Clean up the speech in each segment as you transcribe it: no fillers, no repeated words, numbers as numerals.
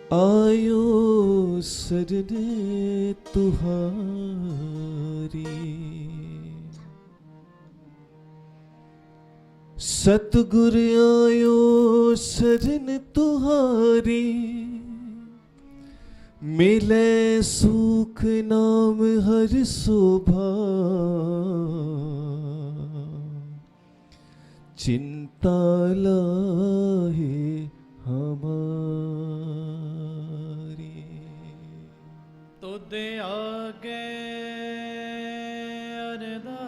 आयो शरण तुहारी, सतगुर आयो शरण तुहारी, मिले सुख नाम हर शोभा, चिंता लाहे हमारी। तुद आगे अरदास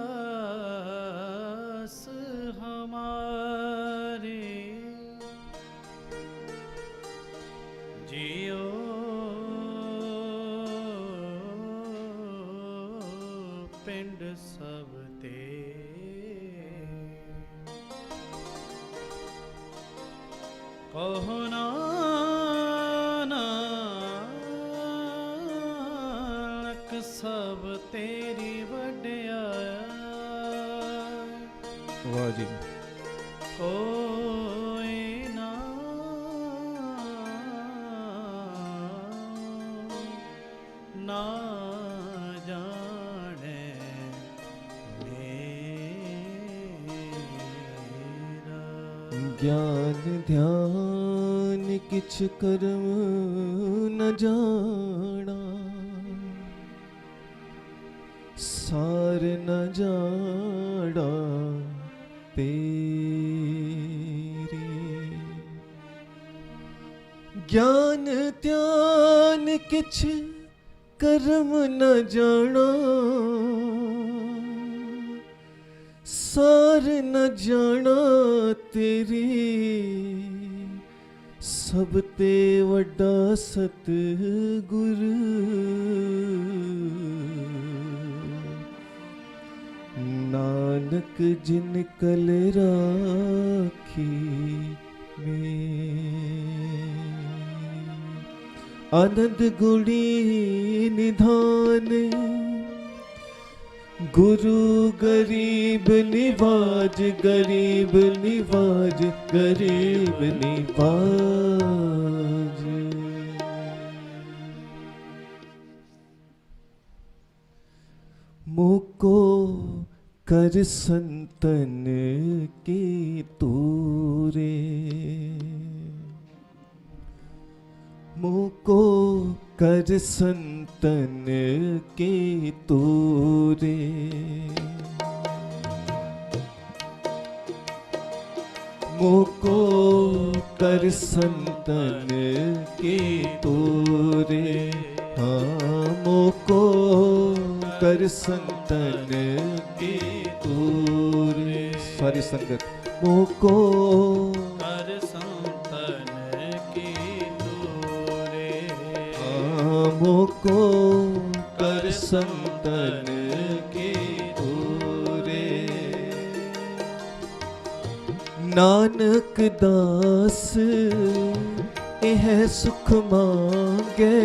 हमारी, जियो पिंड सब ते, कहो नानक सब तेरी वड्याई। वाह जी। कोई ना ना जाने मेरा, ज्ञान ध्यान किछ कर्म न जाना, सार न जाना तेरी। ज्ञान ध्यान किछ कर्म न जाना, सार न जाना तेरी। सब ते वड्डा सतगुर, नानक जिन कल राखी में। आनंद गुणी निधान, गुरु गरीब निवाज, गरीब निवाज, गरीब निवाज। मुको कर संतन के तूरे, मुको कर संतन के तूरे। मुको कर संतन के तूरे, हाँ मुको कर संतन के तूरे। सारी संगत मुको कर संतन की तूरे, मुको कर संतन के तूरे। नानक दास यह सुख मांगे,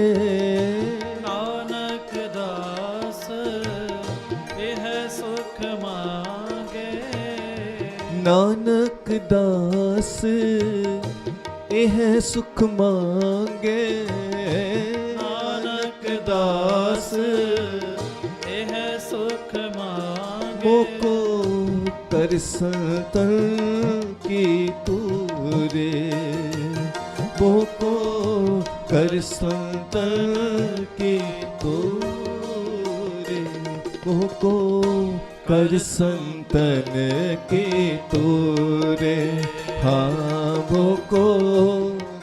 नानक दास यह सुख मांगे। नानक दास यह सुख मांगे, नानक दास यह सुख मांगे। मोको कर संतन की तूरे, मोको कर संतन की तूरे। मोको कर संतन की तूरे, हाँ मोको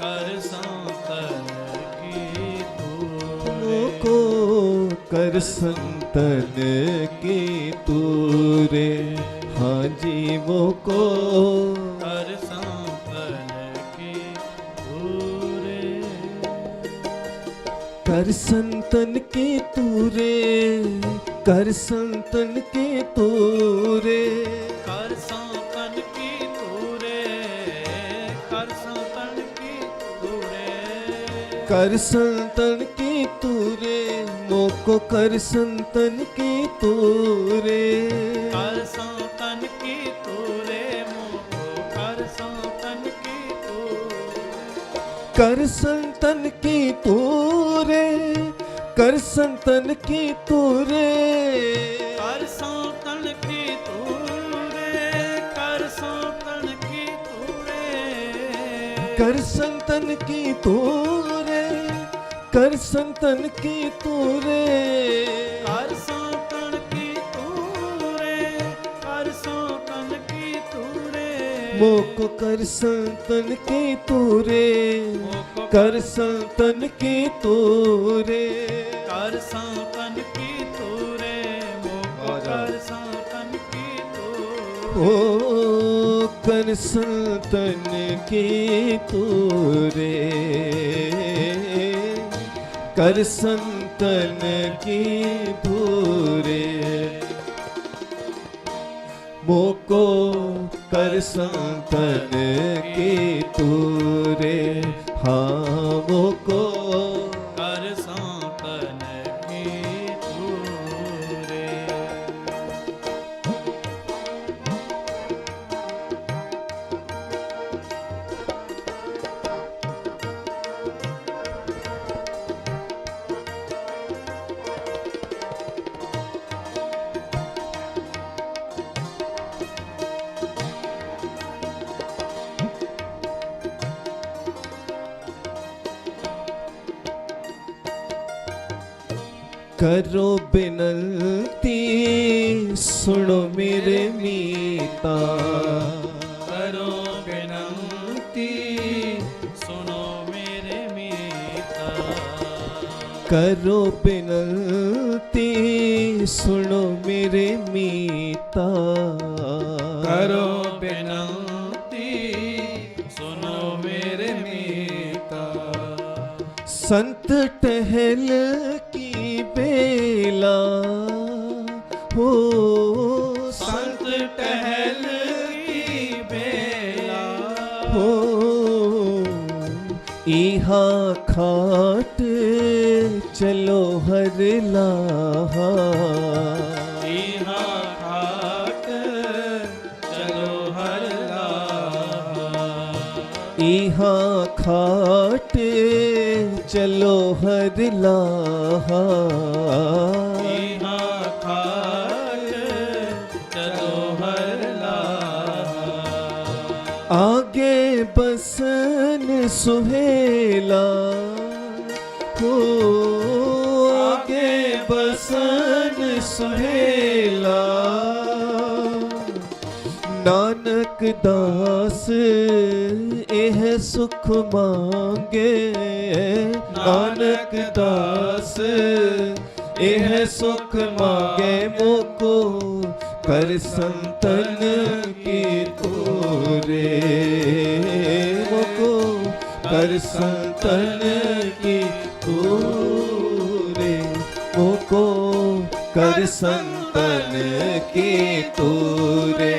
कर संतन की तूरे। मोको कर संतन की तूरे, हाँ जी मोको कर संतन की तूरे। कर संतन के तूरे, कर संतन के तूरे। कर संतन की तूरे, कर संतन की तूरे। कर संतन की तूरे, मोको कर संतन की तूरे। कर संतन की तूरे, मोको कर संतन की तूरे। कर संतन संतन की तूरे कर संतन की तूरे कर संतन की तूरे कर संतन की तूरे कर संतन की तूरे कर संतन की तूरे कर संतन की तूरे कर संतन की तूरे मोको कर संतन की तूरे कर संतन की तूरे कर संतन की तूरे मोको कर संतन की तूरे ओ कर संतन की तूरे कर संतन की तूरे मोको कर संतन की तूरे हाँ मोको कर संतन की तूरे करो बिनती सुनो मेरे मीता करो विनती सुनो मेरे मीता करो बिनती सुनो मेरे मीता करो विनती सुनो मेरे मीता संत टहल की बेला हो संत टहल की बेला हो इहा खाट चलो हर लाहा इहाँ खाट चलो हर लाहा इहा खाट चलो हर लाहा इहाँ खाट चलो हर लाहा आगे बसन सुहेला हो आगे बसन सुहेला नानक दास एह सुख मांगे नानक दास एह सुख मांगे मोको कर संतन की तूरे मोको कर संतन की तूरे मोको कर संतन की तूरे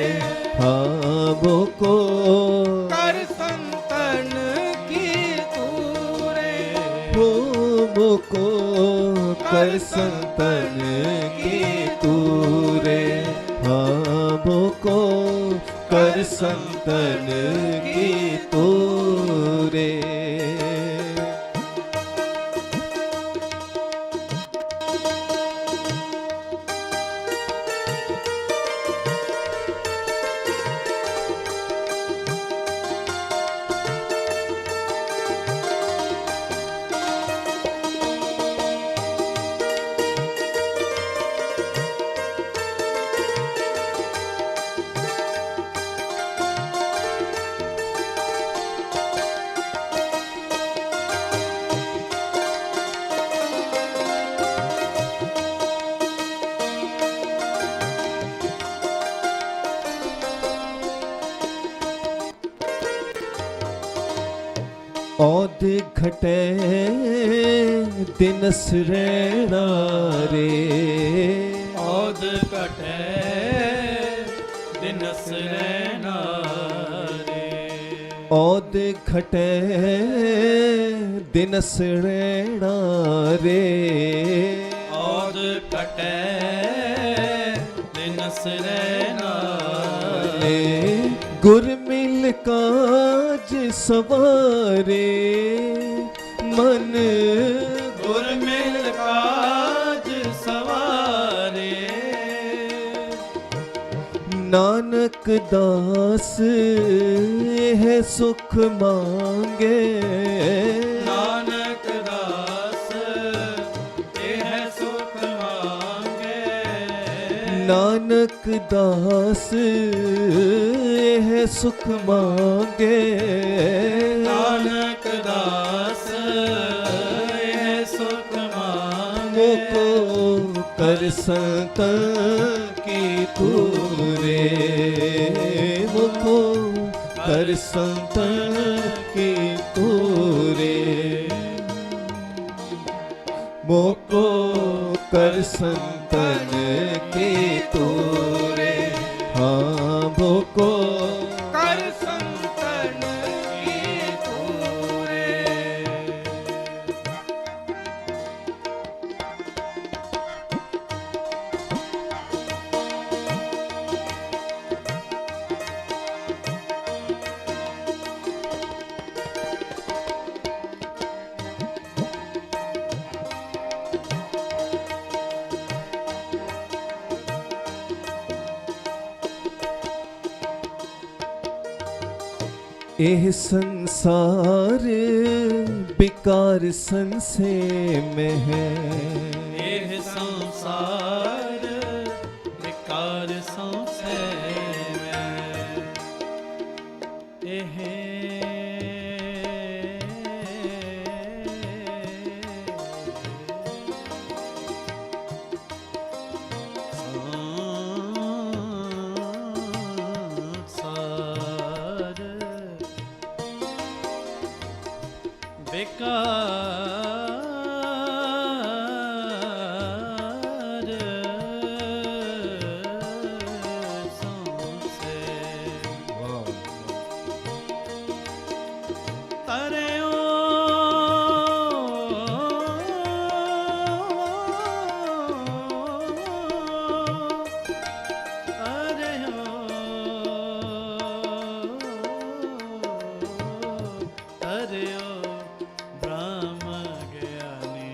हाँ मोको कर संतन की तूरे हो मोको कर संतन की तूरे हाँ मोको कर संतन की तूरे औद घटे दिनस रैना रे औद कटे दिनस रैना रे औद घटे दिनस रैना रे औद कटे दिनस रैना रे गुर मिल काज सवारे मन गुर मिल काज सवारे। नानक दास यह सुख मांगे। नानक दास यह सुख मांगे। नानक दास यह सुख मांगे। नानक दास यह सुख मांगे। मोको कर संतन की तूरे। मोको कर संतन की तूरे। मोको कर संतन की तूरे। हाँ मोको कर संतन की तूरे। एह संसार विकार संशय में है। यह संसार विकार संशय में। एह संसार बेकार संशय। तरियो तरियो ब्रह्म ज्ञानी।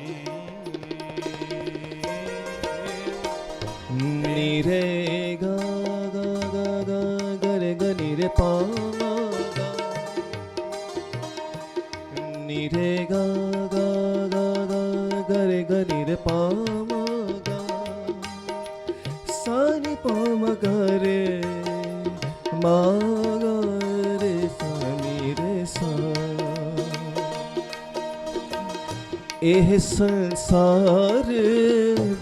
नीरे गा गा गा गा गरे ग नीरे पा मा गा। नीरे गा गा गा गा गरे ग नीरे पा मा गा। सा नि पा मा गा रे मा गा रे सा नी रे सा। एह संसार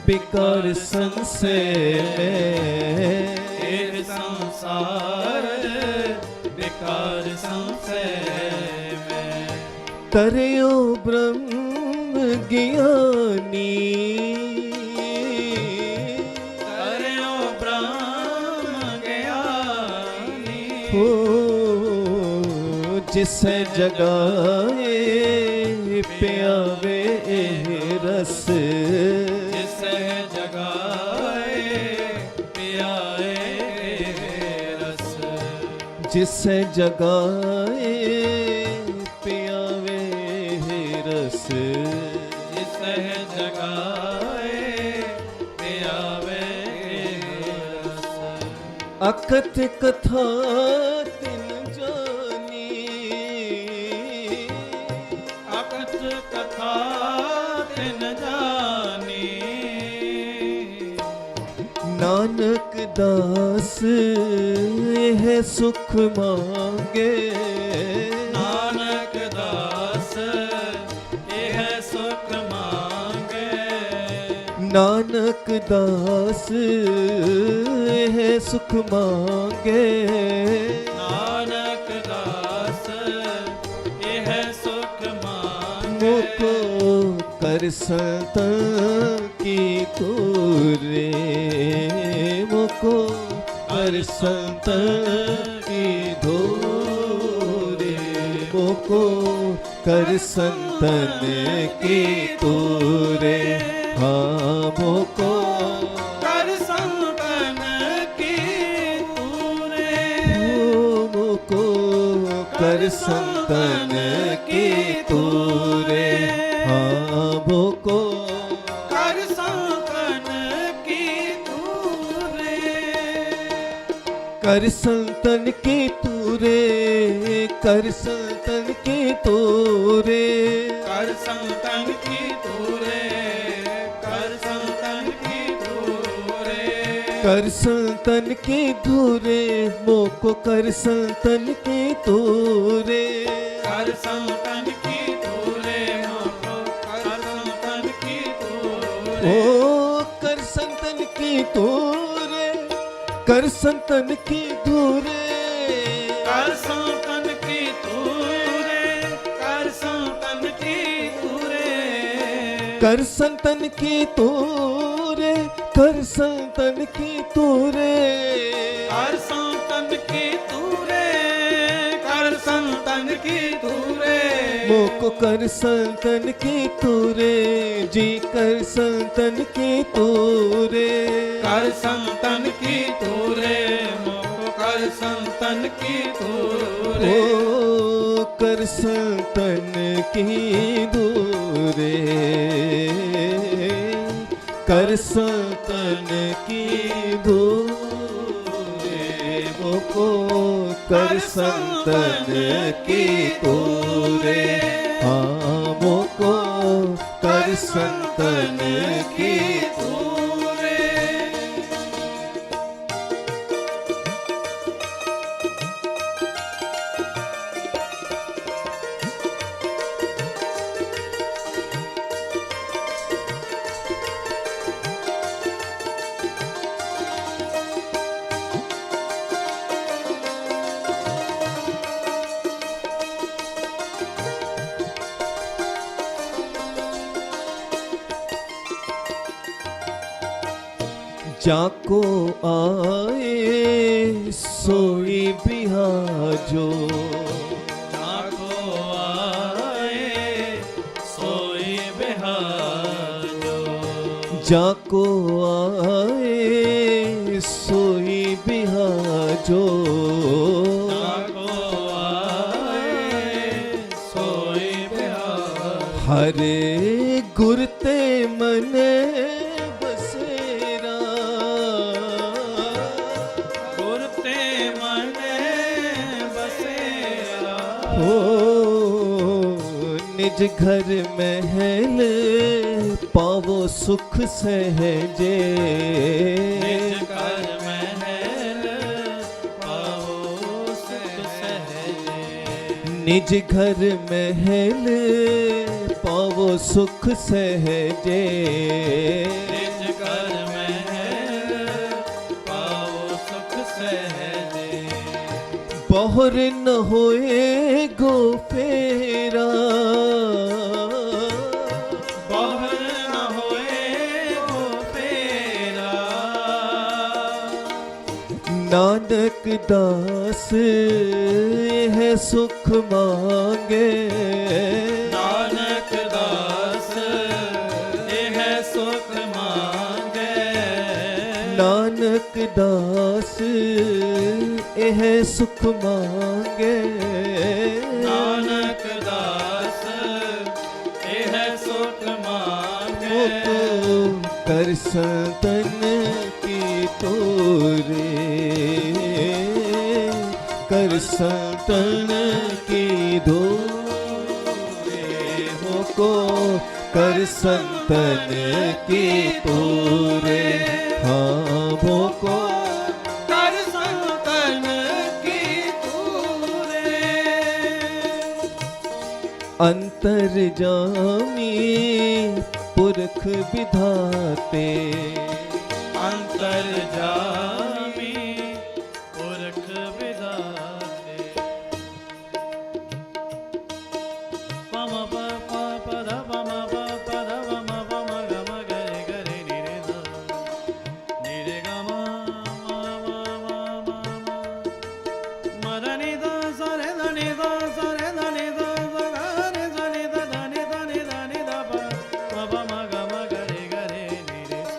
विकार संशय में। यह संसार विकार संशय में। तरियो ब्रह्म ज्ञानी। तरियो ब्रह्म ज्ञानी। हो जिसे जगाए प्यावे रस। जिसे जगाए पियाए रस। जिसे जगाए पियावे रस। जिसे जगाए पियावे रस। अकथ कथा तिन जानी। अकथ कथा तिन जानी। नानक दास यह सुख मांगे। नानक दास यह सुख मांगे। नानक दास यह सुख मांगे। नानक दास यह सुख मांगे। मोको कर संतन की तूरे। मोको कर संतन की धोरे। मोको कर संतन की तूरे। हाँ मोको कर संतन की तूरे। मोको कर संतन की तूरे। कर संतन की तूरे, कर संतन की तूरे, कर संतन की तूरे, कर संतन की तूरे, कर संतन की धूरे, मोको कर संतन की तूरे, कर संतन की तूरे, मोको कर संतन की तूरे, ओ कर संतन की तूरे, कर संतन की धूरे, कर संतन की तूरे, कर संतन की तूरे, कर संतन की तूरे, कर संतन की तूरे, कर संतन की तूरे, कर संतन की तूरे, मोको कर संतन की तूरे, जी कर संतन की तूरे, कर संतन की तूरे, मोको कर संतन की तूरे, ओ कर संतन की दूरे, कर संतन की दूरे, मोको कर संतन की तूरे, हाँ मोको कर संतन की तूरे, जाको आए सोई बिहाजो, जाको आए सोई बिहाजो, जाको आए सोई बिहाजो, जाको आए सोई बिहाजो, हरे गुरते मने बसेरा, गुरते मने बसेरा, हो निज घर महल पावो सुख सहजे, निज घर महल पाओ सुख सहजे, निज घर महल पावो सुख सहजे, निज घर महल पाओ सुख सहजे, बहुर न होए गो फेरा, बाहर न होए वो फेरा, नानक दास है सुख मांगे, नानक दास यह सुख मांगे, नानक दास यह सुख मांगे, नानक दास यह सुख मांगे, मोको कर संतन की तोरे, कर संतन की धोरे, मोको कर संतन की तोरे, हाँ मोको कर संतन की तूरे, अंतर जामी पुरख विधाते, अंतर जामी पुरख विधाते, पम प प प ध पम प प ध पम प म ग म ग रे ग रे नि रे ध नि रे ग म म म म म म ध नि ध स रे ध नि ध स रे ध नि ध स ग रे ध नि ध ध नि ध नि ध नि ध प प प म ग रे ग रे नि रे स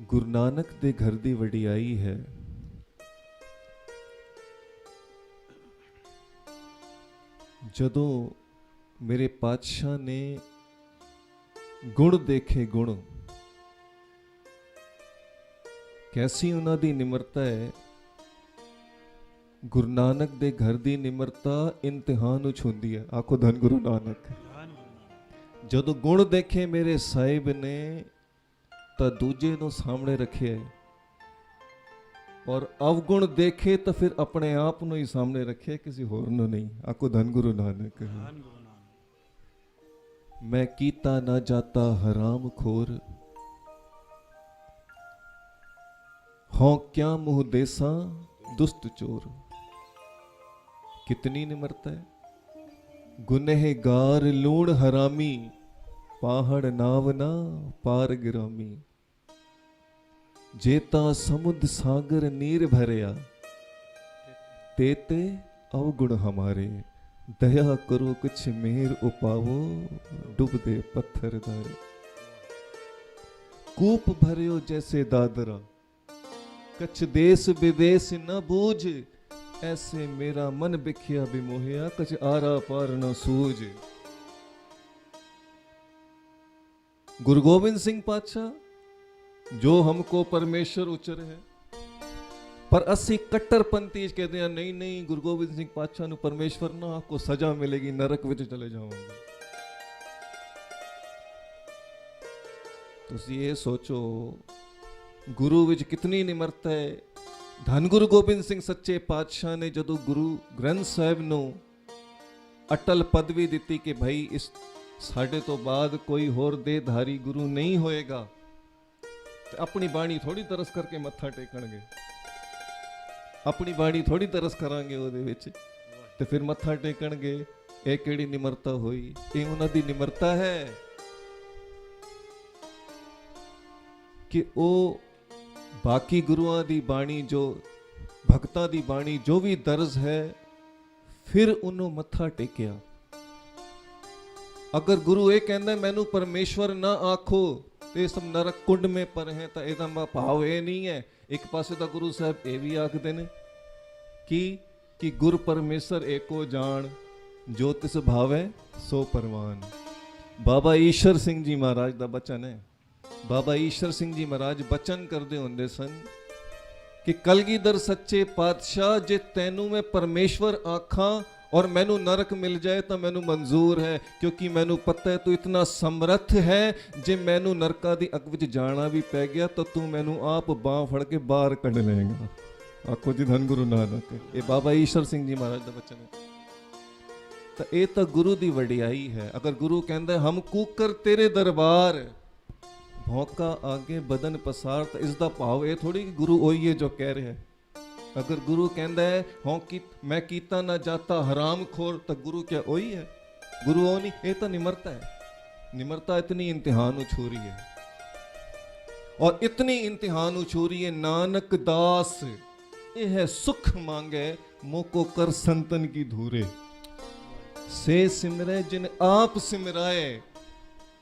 ਗੁਰੂ ਨਾਨਕ ਦੇ ਘਰ ਦੀ ਵਡਿਆਈ ਹੈ। ਜਦੋਂ ਮੇਰੇ ਪਾਤਸ਼ਾਹ ਨੇ ਗੁਣ ਦੇਖੇ, ਗੁਣ ਕੈਸੀ ਉਹਨਾਂ ਦੀ ਨਿਮਰਤਾ ਹੈ। ਗੁਰੂ ਨਾਨਕ ਦੇ ਘਰ ਦੀ ਨਿਮਰਤਾ ਇੰਤਹਾਨ ਨੂੰ ਛੂੰਦੀ ਹੈ। ਆਖੋ ਧੰਨ ਗੁਰੂ ਨਾਨਕ। ਜਦੋਂ ਗੁਣ ਦੇਖੇ ਮੇਰੇ ਸਾਹਿਬ ਨੇ ਤਾਂ ਦੂਜੇ ਨੂੰ ਸਾਹਮਣੇ ਰੱਖਿਆ, ਔਰ ਅਵਗੁਣ ਦੇਖੇ ਤਾਂ ਫਿਰ ਆਪਣੇ ਆਪ ਨੂੰ ਹੀ ਸਾਹਮਣੇ ਰੱਖਿਆ, ਕਿਸੇ ਹੋਰ ਨੂੰ ਨਹੀਂ। ਆਖੋ ਧੰਨ ਗੁਰੂ ਨਾਨਕ। ਮੈਂ ਕੀਤਾ ਨਾ ਜਾਤਾ ਹਰਾਮ ਖੋਰ, ਹੋਂ ਕਿਆ ਮੁਹ ਦੇਸਾਂ ਦੁਸਤ ਚੋਰ। कितनी निमरता है। गुनहगार लूण हरामी, पहाड़ नाव ना पार गिरामी। जेता समुद्र सागर नीर भरिया, तेते अवगुण हमारे। दया करो कुछ मेहर उपावो, डूबदे पत्थर दारे। कूप भरियो जैसे दादरा, कछ देश विदेश न बूझ। ऐसे मेरा मन बिखिया बिमोहिया, कछ आरा पार न सूझ। गुरु गोबिंद सिंह पातशाह जो हमको परमेश्वर उचर है, पर असी कट्टरपंथी कहते हैं नहीं नहीं गुरु गोबिंद सिंह पातशाह ਨੂੰ परमेश्वर ना, आपको सजा मिलेगी, नरक ਵਿੱਚ चले जाओगे। ਤੁਸੀਂ ਇਹ ਸੋਚੋ ਗੁਰੂ ਵਿੱਚ ਕਿਤਨੀ ਨਿਮਰਤਾ ਹੈ। ਧੰਨ ਗੁਰੂ ਗੋਬਿੰਦ ਸਿੰਘ ਸੱਚੇ ਪਾਤਸ਼ਾਹ ਨੇ ਜਦੋਂ ਗੁਰੂ ਗ੍ਰੰਥ ਸਾਹਿਬ ਨੂੰ ਅਟਲ ਪਦਵੀ ਦਿੱਤੀ ਕਿ ਭਾਈ ਇਸ ਸਾਡੇ ਤੋਂ ਬਾਅਦ ਕੋਈ ਹੋਰ ਦੇਹਧਾਰੀ ਗੁਰੂ ਨਹੀਂ ਹੋਏਗਾ, ਤੇ ਆਪਣੀ ਬਾਣੀ ਥੋੜੀ ਤਰਸ ਕਰਕੇ ਮੱਥਾ ਟੇਕਣਗੇ, ਆਪਣੀ ਬਾਣੀ ਥੋੜੀ ਤਰਸ ਕਰਾਂਗੇ ਉਹਦੇ ਵਿੱਚ ਤੇ ਫਿਰ ਮੱਥਾ ਟੇਕਣਗੇ। ਇਹ ਕਿਹੜੀ ਨਿਮਰਤਾ ਹੋਈ? ਇਹ ਉਹਨਾਂ ਦੀ ਨਿਮਰਤਾ ਹੈ ਕਿ ਉਹ ਬਾਕੀ ਗੁਰੂਆਂ ਦੀ ਬਾਣੀ, ਜੋ ਭਗਤਾਂ ਦੀ ਬਾਣੀ ਜੋ ਵੀ ਦਰਜ ਹੈ, ਫਿਰ ਉਹਨੂੰ ਮੱਥਾ ਟੇਕਿਆ। ਅਗਰ ਗੁਰੂ ਇਹ ਕਹਿੰਦਾ ਮੈਨੂੰ ਪਰਮੇਸ਼ਵਰ ਨਾ ਆਖੋ ਤੇ ਸਭ ਨਰਕ ਕੁੰਡ ਮੇ ਪਰ ਹੈ, ਤਾਂ ਇਹਦਾ ਭਾਵ ਇਹ ਨਹੀਂ ਹੈ। ਇੱਕ ਪਾਸੇ ਤਾਂ ਗੁਰੂ ਸਾਹਿਬ ਇਹ ਵੀ ਆਖਦੇ ਨੇ ਕਿ ਗੁਰ ਪਰਮੇਸ਼ਰ ਏਕੋ ਜਾਣ, ਜੋ ਤਿਸ ਭਾਵੈ ਸੋ ਪਰਵਾਨ। ਬਾਬਾ ਈਸ਼ਰ ਸਿੰਘ ਜੀ ਮਹਾਰਾਜ ਦਾ ਬਚਨ ਹੈ। ਬਾਬਾ ਈਸ਼ਰ ਸਿੰਘ ਜੀ ਮਹਾਰਾਜ ਬਚਨ ਕਰਦੇ ਹੁੰਦੇ ਸਨ ਕਿ ਕਲਗੀਧਰ ਸੱਚੇ ਪਾਤਸ਼ਾਹ, ਜੇ ਤੈਨੂੰ ਮੈਂ ਪਰਮੇਸ਼ਵਰ ਆਖਾਂ ਔਰ ਮੈਨੂੰ ਨਰਕ ਮਿਲ ਜਾਏ ਤਾਂ ਮੈਨੂੰ ਮਨਜ਼ੂਰ ਹੈ, ਕਿਉਂਕਿ ਮੈਨੂੰ ਪਤਾ ਹੈ ਤੂੰ ਇਤਨਾ ਸਮਰੱਥ ਹੈ। ਜੇ ਮੈਨੂੰ ਨਰਕਾਂ ਦੀ ਅੱਗ ਵਿੱਚ ਜਾਣਾ ਵੀ ਪੈ ਗਿਆ ਤਾਂ ਤੂੰ ਮੈਨੂੰ ਆਪ ਬਾਂਹ ਫੜ ਕੇ ਬਾਹਰ ਕੱਢ ਲਏਗਾ। ਆਖੋ ਜੀ ਧੰਨ ਗੁਰੂ ਨਾਨਕ। ਇਹ ਬਾਬਾ ਈਸ਼ਰ ਸਿੰਘ ਜੀ ਮਹਾਰਾਜ ਦਾ ਬਚਨ ਹੈ। ਤਾਂ ਇਹ ਤਾਂ ਗੁਰੂ ਦੀ ਵਡਿਆਈ ਹੈ। ਅਗਰ ਗੁਰੂ ਕਹਿੰਦਾ ਹਮ ਕੂਕਰ ਤੇਰੇ ਦਰਬਾਰ, भौंका आगे बदन पसार, तो इसका भाव ये थोड़ी कि गुरु वही है जो कह रहा है। अगर गुरु कहता है हौकी मैं कीता ना जाता हराम खोर, तो गुरु क्या वही है? गुरु वो नहीं, ये तो निमरता है। निमरता इतनी इंतहान छू रही है, और इतनी इंतहान छू रही है। नानक दास ये है सुख मांगे, मोको कर संतन की धूरे। से सिमरे जिन आप सिमराए।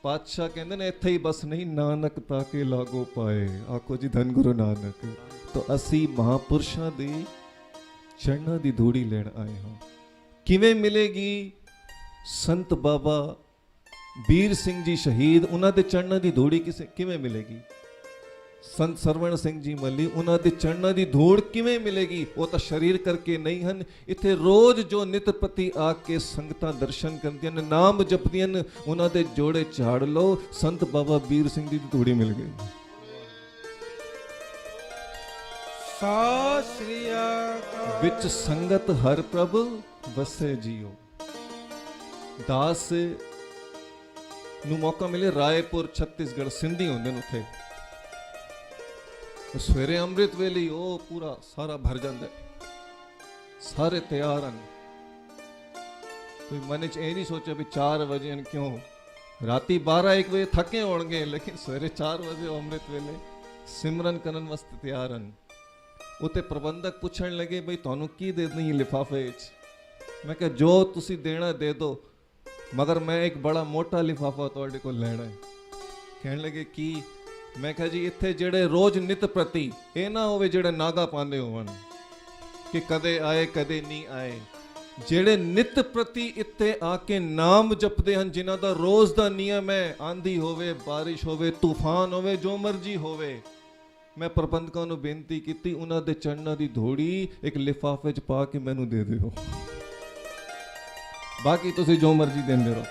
ਪਾਤਸ਼ਾਹ ਕਹਿੰਦੇ ਨੇ ਇੱਥੇ ਹੀ ਬਸ ਨਹੀਂ, ਨਾਨਕ ਤਾਂ ਕੇ ਲਾਗੋ ਪਾਏ। ਆਖੋ ਜੀ ਧੰਨ ਗੁਰੂ ਨਾਨਕ। ਤਾਂ ਅਸੀਂ ਮਹਾਂਪੁਰਸ਼ਾਂ ਦੀ ਚਰਨਾਂ ਦੀ ਧੂੜੀ ਲੈਣ ਆਏ ਹਾਂ। ਕਿਵੇਂ ਮਿਲੇਗੀ? ਸੰਤ ਬਾਬਾ ਵੀਰ ਸਿੰਘ ਜੀ ਸ਼ਹੀਦ, ਉਹਨਾਂ ਦੇ ਚਰਨਾਂ ਦੀ ਧੂੜੀ ਕਿਵੇਂ ਮਿਲੇਗੀ? ਸੰਤ ਸਰਵਣ ਸਿੰਘ ਜੀ ਮੱਲੀ, ਉਹਨਾਂ ਦੇ ਚਰਨਾਂ ਦੀ ਧੂੜ ਕਿਵੇਂ ਮਿਲੇਗੀ? ਉਹ ਤਾਂ ਸਰੀਰ ਕਰਕੇ ਨਹੀਂ ਹਨ। ਇੱਥੇ ਰੋਜ਼ ਜੋ ਨਿਤਪਤੀ ਆ ਕੇ ਸੰਗਤਾਂ ਦਰਸ਼ਨ ਕਰਦੀਆਂ ਨੇ, ਨਾਮ ਜਪਦੀਆਂ ਨੇ, ਉਹਨਾਂ ਦੇ ਜੋੜੇ ਝਾੜ ਲਓ, ਸੰਤ ਬਾਬਾ ਵੀਰ ਸਿੰਘ ਜੀ ਦੀ ਧੂੜੀ ਮਿਲ ਗਈ। ਸਤਿ ਸ੍ਰੀ ਅਕਾਲ। ਵਿੱਚ ਸੰਗਤ ਹਰ ਪ੍ਰਭ ਵਸੇ ਜੀਓ। ਦਾਸ ਨੂੰ ਮੌਕਾ ਮਿਲੇ, ਰਾਏਪੁਰ ਛੱਤੀਸਗੜ੍ਹ ਸਿੰਧੀ ਹੁੰਦੇ ਨੇ ਉੱਥੇ, ਸਵੇਰੇ ਅੰਮ੍ਰਿਤ ਵੇਲੇ ਉਹ ਪੂਰਾ ਸਾਰਾ ਭਰ ਜਾਂਦਾ, ਸਾਰੇ ਤਿਆਰ ਹਨ। ਕੋਈ ਮਨ ਚ ਇਹ ਨਹੀਂ ਸੋਚਿਆ ਵੀ 4 ਵਜੇ ਹਨ, ਕਿਉਂ? ਰਾਤੀ 12-1 ਵਜੇ ਥੱਕੇ ਹੋਣਗੇ, ਲੇਕਿਨ ਸਵੇਰੇ 4 ਵਜੇ ਅੰਮ੍ਰਿਤ ਵੇਲੇ ਸਿਮਰਨ ਕਰਨ ਵਾਸਤੇ ਤਿਆਰ ਹਨ। ਉੱਥੇ ਪ੍ਰਬੰਧਕ ਪੁੱਛਣ ਲੱਗੇ ਬਈ ਤੁਹਾਨੂੰ ਕੀ ਦੇ ਦੇਣੀ ਲਿਫਾਫੇ ਵਿੱਚ? ਮੈਂ ਕਿਹਾ ਜੋ ਤੁਸੀਂ ਦੇਣਾ ਦੇ ਦਿਓ, ਮਗਰ ਮੈਂ ਇੱਕ ਬੜਾ ਮੋਟਾ ਲਿਫਾਫਾ ਤੁਹਾਡੇ ਕੋਲ ਲੈਣਾ ਹੈ। ਕਹਿਣ ਲੱਗੇ ਕੀ? ਮੈਂ ਕਿਹਾ ਜੀ ਇੱਥੇ ਜਿਹੜੇ ਰੋਜ਼ ਨਿਤ ਪ੍ਰਤੀ ਇਹ ਨਾ ਹੋਵੇ ਜਿਹੜੇ ਨਾਗਾ ਪਾਉਂਦੇ ਹੋਣ ਕਿ ਕਦੇ ਆਏ ਕਦੇ ਨਹੀਂ ਆਏ। ਜਿਹੜੇ ਨਿਤ ਪ੍ਰਤੀ ਇੱਥੇ ਆ ਕੇ ਨਾਮ ਜਪਦੇ ਹਨ, ਜਿਨ੍ਹਾਂ ਦਾ ਰੋਜ਼ ਦਾ ਨਿਯਮ ਹੈ, ਆਂधी ਹੋਵੇ, ਬਾਰਿਸ਼ ਹੋਵੇ, ਤੂਫਾਨ ਹੋਵੇ, ਜੋ ਮਰਜ਼ੀ ਹੋਵੇ, ਮੈਂ ਪ੍ਰਬੰਧਕਾਂ ਨੂੰ ਬੇਨਤੀ ਕੀਤੀ ਉਹਨਾਂ ਦੇ ਚਰਨਾਂ ਦੀ ਧੂੜੀ ਇੱਕ ਲਿਫਾਫੇ 'ਚ ਪਾ ਕੇ ਮੈਨੂੰ ਦੇ ਦਿਓ, ਬਾਕੀ ਤੁਸੀਂ ਜੋ ਮਰਜ਼ੀ ਦਿੰਦੇ ਰਹੋ।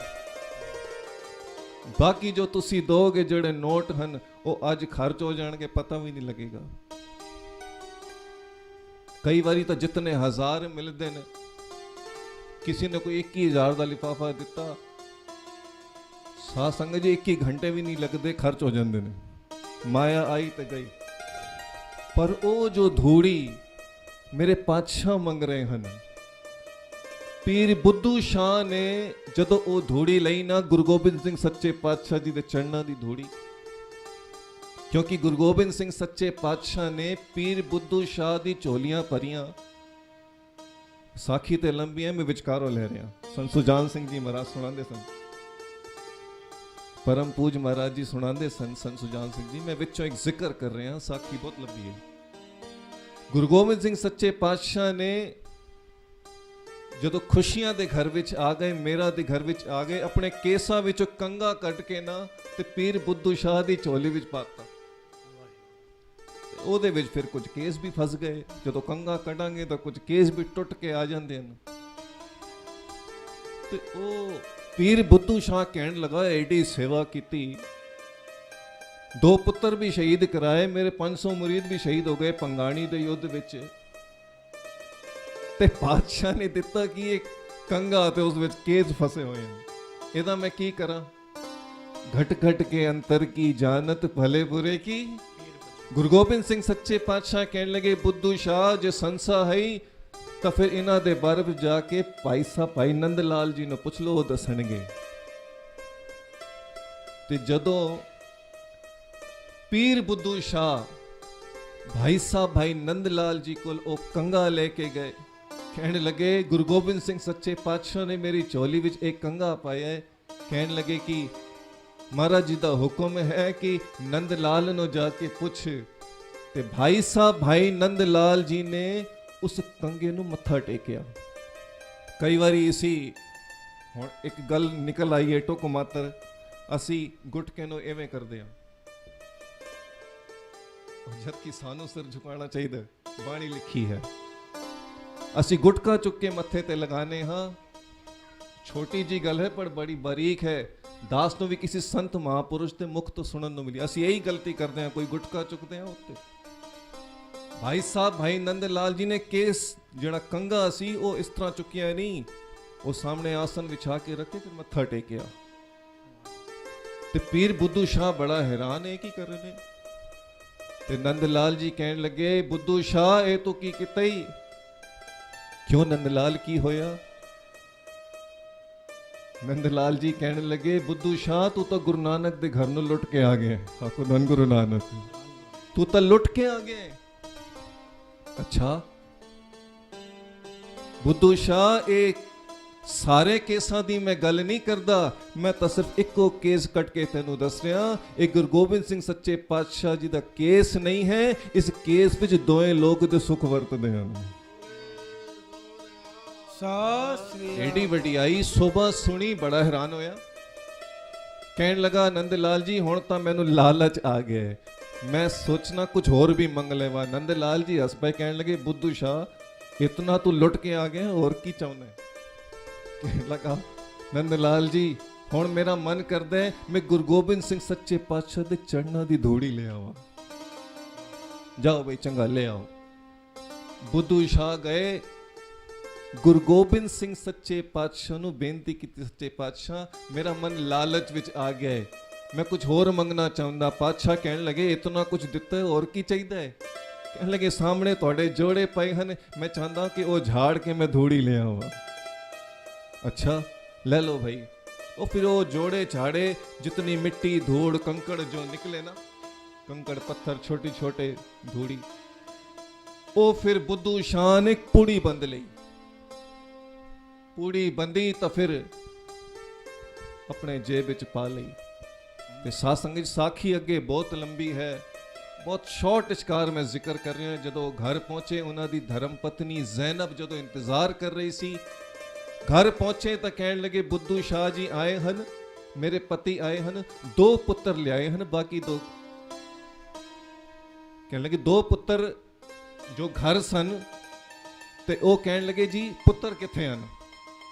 ਬਾਕੀ ਜੋ ਤੁਸੀਂ ਦੋਗੇ, ਜਿਹੜੇ ਨੋਟ ਹਨ ਉਹ ਅੱਜ ਖਰਚ ਹੋ ਜਾਣਗੇ, ਪਤਾ ਵੀ ਨਹੀਂ ਲੱਗੇਗਾ। ਕਈ ਵਾਰੀ ਤਾਂ ਜਿਤਨੇ ਹਜ਼ਾਰ ਮਿਲਦੇ ਨੇ, ਕਿਸੇ ਨੇ ਕੋਈ 21,000 ਦਾ ਲਿਫਾਫਾ ਦਿੱਤਾ, ਸਾਧ ਸੰਗਤ ਜੀ 21 ਘੰਟੇ ਵੀ ਨਹੀਂ ਲੱਗਦੇ, ਖਰਚ ਹੋ ਜਾਂਦੇ ਨੇ। ਮਾਇਆ ਆਈ ਤੇ ਗਈ। ਪਰ ਉਹ ਜੋ ਧੂੜੀ ਮੇਰੇ ਪਾਤਸ਼ਾਹ ਮੰਗ ਰਹੇ ਹਨ, ਪੀਰ ਬੁੱਧੂ ਸ਼ਾਹ ਨੇ ਜਦੋਂ ਉਹ ਧੂੜੀ ਲਈ ਨਾ, ਗੁਰੂ ਗੋਬਿੰਦ ਸਿੰਘ ਸੱਚੇ ਪਾਤਸ਼ਾਹ ਜੀ ਦੇ ਚਰਨਾਂ ਦੀ ਧੂੜੀ, ਕਿਉਂਕਿ ਗੁਰੂ ਗੋਬਿੰਦ ਸਿੰਘ ਸੱਚੇ ਪਾਤਸ਼ਾਹ ਨੇ ਪੀਰ ਬੁੱਧੂ ਸ਼ਾਹ ਦੀ ਝੋਲੀਆਂ ਭਰੀਆਂ। ਸਾਖੀ ਤੇ ਲੰਬੀ ਹੈ, ਮੈਂ ਵਿਚਕਾਰੋਂ ਲੈ ਰਿਹਾ। ਸੰਤ ਸੁਜਾਨ ਸਿੰਘ ਜੀ ਮਹਾਰਾਜ ਸੁਣਾਉਂਦੇ ਸਨ, ਪਰਮ ਪੂਜ ਮਹਾਰਾਜ ਜੀ ਸੁਣਾਉਂਦੇ ਸਨ, ਸੰਤ ਸੁਜਾਨ ਸਿੰਘ ਜੀ। ਮੈਂ ਵਿੱਚੋਂ ਇੱਕ ਜ਼ਿਕਰ ਕਰ ਰਿਹਾ, ਸਾਖੀ ਬਹੁਤ ਲੰਬੀ ਹੈ। ਗੁਰੂ ਗੋਬਿੰਦ ਸਿੰਘ ਸੱਚੇ ਪਾਤਸ਼ਾਹ ਨੇ ਜਦੋਂ ਖੁਸ਼ੀਆਂ ਦੇ ਘਰ ਵਿੱਚ ਆ ਗਏ, ਮੇਰਾ ਦੇ ਘਰ ਵਿੱਚ ਆ ਗਏ, ਆਪਣੇ ਕੇਸਾਂ ਵਿੱਚੋਂ ਕੰਗਾ ਕੱਢ ਕੇ ਨਾ ਤੇ ਪੀਰ ਬੁੱਧੂ ਸ਼ਾਹ ਦੀ ਝੋਲੀ ਵਿੱਚ ਪਾਤਾ। ਉਹਦੇ ਵਿੱਚ ਫਿਰ ਕੁਝ ਕੇਸ ਵੀ ਫਸ ਗਏ। ਜਦੋਂ ਕੰਗਾ ਕੱਢਾਂਗੇ ਤਾਂ ਕੁਝ ਕੇਸ ਵੀ ਟੁੱਟ ਕੇ ਆ ਜਾਂਦੇ ਹਨ। ਤੇ ਉਹ ਪੀਰ ਬੁੱਧੂ ਸ਼ਾਹ ਕਹਿਣ ਲੱਗਾ, ਐਡੀ ਸੇਵਾ ਕੀਤੀ, 2 ਪੁੱਤਰ ਵੀ ਸ਼ਹੀਦ ਕਰਾਏ, ਮੇਰੇ 500 ਮੁਰੀਦ ਵੀ ਸ਼ਹੀਦ ਹੋ ਗਏ ਪੰਗਾਣੀ ਦੇ ਯੁੱਧ ਵਿੱਚ, ਤੇ ਪਾਤਸ਼ਾਹ ਨੇ ਦਿੱਤਾ ਕਿ ਇਹ ਕੰਗਾ ਤੇ ਉਸ ਵਿੱਚ ਕੇਸ ਫਸੇ ਹੋਏ ਹਨ, ਇਹਦਾ ਮੈਂ ਕੀ ਕਰਾਂ। ਘਟ ਘਟ ਕੇ ਅੰਤਰ ਕੀ ਜਾਨਤ ਭਲੇ ਬੁਰੇ ਕੀ। ਗੁਰੂ ਗੋਬਿੰਦ ਸਿੰਘ ਸੱਚੇ ਪਾਤਸ਼ਾਹ ਕਹਿਣ ਲੱਗੇ, ਬੁੱਧੂ ਸ਼ਾਹ ਜੇ ਸੰਸਾ ਹੈ ਤਾਂ ਫਿਰ ਇਹਨਾਂ ਦੇ ਬਾਰੇ ਵਿੱਚ ਜਾ ਕੇ ਭਾਈ ਨੰਦ ਲਾਲ ਜੀ ਨੂੰ ਪੁੱਛ ਲਓ, ਉਹ ਦੱਸਣਗੇ। ਤੇ ਜਦੋਂ ਪੀਰ ਬੁੱਧੂ ਸ਼ਾਹ ਭਾਈ ਨੰਦ ਲਾਲ ਜੀ ਕੋਲ ਉਹ ਕੰਗਾ ਲੈ ਕੇ ਗਏ, ਕਹਿਣ ਲੱਗੇ, ਗੁਰੂ ਗੋਬਿੰਦ ਸਿੰਘ ਸੱਚੇ ਪਾਤਸ਼ਾਹ ਨੇ ਮੇਰੀ ਝੋਲੀ ਵਿੱਚ ਇੱਕ ਕੰਗਾ ਪਾਇਆ ਹੈ। ਕਹਿਣ ਲੱਗੇ ਕਿ ਮਹਾਰਾਜ ਜੀ ਦਾ ਹੁਕਮ ਹੈ ਕਿ ਨੰਦ ਲਾਲ ਨੂੰ ਜਾ ਕੇ ਪੁੱਛ। ਤੇ ਭਾਈ ਨੰਦ ਲਾਲ ਜੀ ਨੇ ਉਸ ਕੰਗੇ ਨੂੰ ਮੱਥਾ ਟੇਕਿਆ। ਕਈ ਵਾਰੀ ਅਸੀਂ, ਹੁਣ ਇੱਕ ਗੱਲ ਨਿਕਲ ਆਈ ਹੈ ਟੁਕ ਮਾਤਰ, ਅਸੀਂ ਗੁਟਕੇ ਨੂੰ ਐਵੇਂ ਕਰਦੇ ਹਾਂ, ਜਦ ਕਿ ਸਾਨੂੰ ਸਿਰ ਝੁਕਾਉਣਾ ਚਾਹੀਦਾ, ਬਾਣੀ ਲਿਖੀ ਹੈ। ਅਸੀਂ ਗੁਟਕਾ ਚੁੱਕ ਕੇ ਮੱਥੇ ਤੇ ਲਗਾਨੇ ਹਾਂ, ਛੋਟੀ ਜੀ ਗੱਲ ਹੈ ਪਰ ਬੜੀ ਬਾਰੀਕ ਹੈ। ਦਾਸ ਨੂੰ ਵੀ ਕਿਸੇ ਸੰਤ ਮਹਾਪੁਰਸ਼ ਦੇ ਮੁਖ ਤੋਂ ਸੁਣਨ ਨੂੰ ਮਿਲੀ। ਅਸੀਂ ਇਹੀ ਗਲਤੀ ਕਰਦੇ ਹਾਂ, ਕੋਈ ਗੁਟਕਾ ਚੁੱਕਦੇ ਹਾਂ ਉੱਤੇ। ਭਾਈ ਨੰਦ ਲਾਲ ਜੀ ਨੇ ਕੇਸ ਜਿਹੜਾ ਕੰਗਾ ਸੀ ਉਹ ਇਸ ਤਰ੍ਹਾਂ ਚੁੱਕਿਆ ਨਹੀਂ, ਉਹ ਸਾਹਮਣੇ ਆਸਨ ਵਿਛਾ ਕੇ ਰੱਖੇ ਤੇ ਮੱਥਾ ਟੇਕਿਆ। ਤੇ ਪੀਰ ਬੁੱਧੂ ਸ਼ਾਹ ਬੜਾ ਹੈਰਾਨ ਹੈ, ਕੀ ਕਰ ਰਹੇ ਨੇ। ਤੇ ਨੰਦ ਲਾਲ ਜੀ ਕਹਿਣ ਲੱਗੇ, ਬੁੱਧੂ ਸ਼ਾਹ ਇਹ ਤੂੰ ਕੀ ਕੀਤਾ ਹੀ। ਕਿਉਂ ਨੰਦ ਲਾਲ, ਕੀ ਹੋਇਆ। ਨੰਦ ਲਾਲ ਜੀ ਕਹਿਣ ਲੱਗੇ, ਬੁੱਧੂ ਸ਼ਾਹ ਤੂੰ ਤਾਂ ਗੁਰੂ ਨਾਨਕ ਦੇ ਘਰ ਨੂੰ ਲੁੱਟ ਕੇ ਆ ਗਿਆ। ਆਖੋ ਧੰਨ ਗੁਰੂ ਨਾਨਕ, ਤੂੰ ਤਾਂ ਲੁੱਟ ਕੇ ਆ ਗਿਆ। ਅੱਛਾ ਬੁੱਧੂ ਸ਼ਾਹ, ਇਹ ਸਾਰੇ ਕੇਸਾਂ ਦੀ ਮੈਂ ਗੱਲ ਨਹੀਂ ਕਰਦਾ, ਮੈਂ ਤਾਂ ਸਿਰਫ ਇੱਕੋ ਕੇਸ ਕੱਟ ਕੇ ਤੈਨੂੰ ਦੱਸ ਰਿਹਾ। ਇਹ ਗੁਰੂ ਗੋਬਿੰਦ ਸਿੰਘ ਸੱਚੇ ਪਾਤਸ਼ਾਹ ਜੀ ਦਾ ਕੇਸ ਨਹੀਂ ਹੈ, ਇਸ ਕੇਸ ਵਿੱਚ ਦੋਏ ਲੋਕ ਦੇ ਸੁੱਖ ਵਰਤਦੇ ਹਨ। ਐਡੀ ਵਡਿਆਈ ਸੋਭਾ ਸੁਣੀ, ਬੜਾ ਹੈਰਾਨ ਹੋਇਆ। ਕਹਿਣ ਲੱਗਾ, ਨੰਦ ਲਾਲ ਜੀ ਹੁਣ ਤਾਂ ਮੈਨੂੰ ਲਾਲਚ ਆ ਗਿਆ, ਮੈਂ ਸੋਚਣਾ ਕੁਝ ਹੋਰ ਵੀ ਮੰਗ ਲੈਵਾ। ਨੰਦ ਲਾਲ ਜੀ ਹੱਸ ਪਏ, ਕਹਿਣ ਲੱਗੇ, ਬੁੱਧੂ ਸ਼ਾਹ ਇਤਨਾ ਤੂੰ ਲੁੱਟ ਕੇ ਆ ਗਿਆ, ਹੋਰ ਕੀ ਚਾਹੁੰਦਾ। ਕਹਿਣ ਲੱਗਾ, ਨੰਦ ਲਾਲ ਜੀ ਹੁਣ ਮੇਰਾ ਮਨ ਕਰਦਾ ਹੈ ਮੈਂ ਗੁਰੂ ਗੋਬਿੰਦ ਸਿੰਘ ਸੱਚੇ ਪਾਤਸ਼ਾਹ ਦੇ ਚਰਨਾਂ ਦੀ ਧੂੜੀ ਲੈ ਆਵਾਂ। ਜਾਓ ਬਈ, ਚੰਗਾ ਲੈ ਆਓ। ਬੁੱਧੂ ਸ਼ਾਹ ਗਏ, ਗੁਰੂ ਗੋਬਿੰਦ ਸਿੰਘ ਸੱਚੇ ਪਾਤਸ਼ਾਹ ਨੂੰ ਬੇਨਤੀ ਕੀਤੀ, ਸੱਚੇ ਪਾਤਸ਼ਾਹ ਮੇਰਾ ਮਨ ਲਾਲਚ ਵਿੱਚ ਆ ਗਿਆ ਹੈ, ਮੈਂ ਕੁਝ ਹੋਰ ਮੰਗਣਾ ਚਾਹੁੰਦਾ। ਪਾਤਸ਼ਾਹ ਕਹਿਣ ਲੱਗੇ, ਇਤਨਾ ਕੁਝ ਦਿੱਤਾ ਹੈ, ਹੋਰ ਕੀ ਚਾਹੀਦਾ ਹੈ। ਕਹਿਣ ਲੱਗੇ, ਸਾਹਮਣੇ ਤੁਹਾਡੇ ਜੋੜੇ ਪਏ ਹਨ, ਮੈਂ ਚਾਹੁੰਦਾ ਕਿ ਉਹ ਝਾੜ ਕੇ ਮੈਂ ਧੂੜੀ ਲੈ ਆਵਾਂ। ਅੱਛਾ ਲੈ ਲਓ ਭਾਈ। ਉਹ ਫਿਰ ਉਹ ਜੋੜੇ ਝਾੜੇ, ਜਿਤਨੀ ਮਿੱਟੀ ਧੂੜ ਕੰਕੜ ਜੋ ਨਿਕਲੇ ਨਾ, ਕੰਕੜ ਪੱਥਰ ਛੋਟੇ ਛੋਟੇ ਧੂੜੀ, ਉਹ ਫਿਰ ਬੁੱਧੂ ਸ਼ਾਹ ਨੇ ਪੂੜੀ ਬੰਦ ਲਈ। ਪੂੜੀ ਬੰਦੀ ਤਾਂ ਫਿਰ ਆਪਣੇ ਜੇਬ ਵਿੱਚ ਪਾ ਲਈ। ਤੇ ਸਾਧ ਸੰਗਤ ਸਾਖੀ ਅੱਗੇ ਬਹੁਤ ਲੰਬੀ ਹੈ, ਬਹੁਤ ਸ਼ਾਰਟ ਵਿਚਕਾਰ ਮੈਂ ਜ਼ਿਕਰ ਕਰ ਰਿਹਾ। ਜਦੋਂ ਘਰ ਪਹੁੰਚੇ ਉਹਨਾਂ ਦੀ ਧਰਮ ਪਤਨੀ ਜ਼ੈਨਬ ਜਦੋਂ ਇੰਤਜ਼ਾਰ ਕਰ ਰਹੀ ਸੀ, ਘਰ ਪਹੁੰਚੇ ਤਾਂ ਕਹਿਣ ਲੱਗੇ ਬੁੱਧੂ ਸ਼ਾਹ ਜੀ ਆਏ ਹਨ, ਮੇਰੇ ਪਤੀ ਆਏ ਹਨ, 2 ਪੁੱਤਰ ਲਿਆਏ ਹਨ, ਬਾਕੀ 2 ਕਹਿਣ ਲੱਗੇ 2 ਪੁੱਤਰ ਜੋ ਘਰ ਸਨ। ਤੇ ਉਹ ਕਹਿਣ ਲੱਗੇ ਜੀ ਪੁੱਤਰ ਕਿੱਥੇ ਹਨ?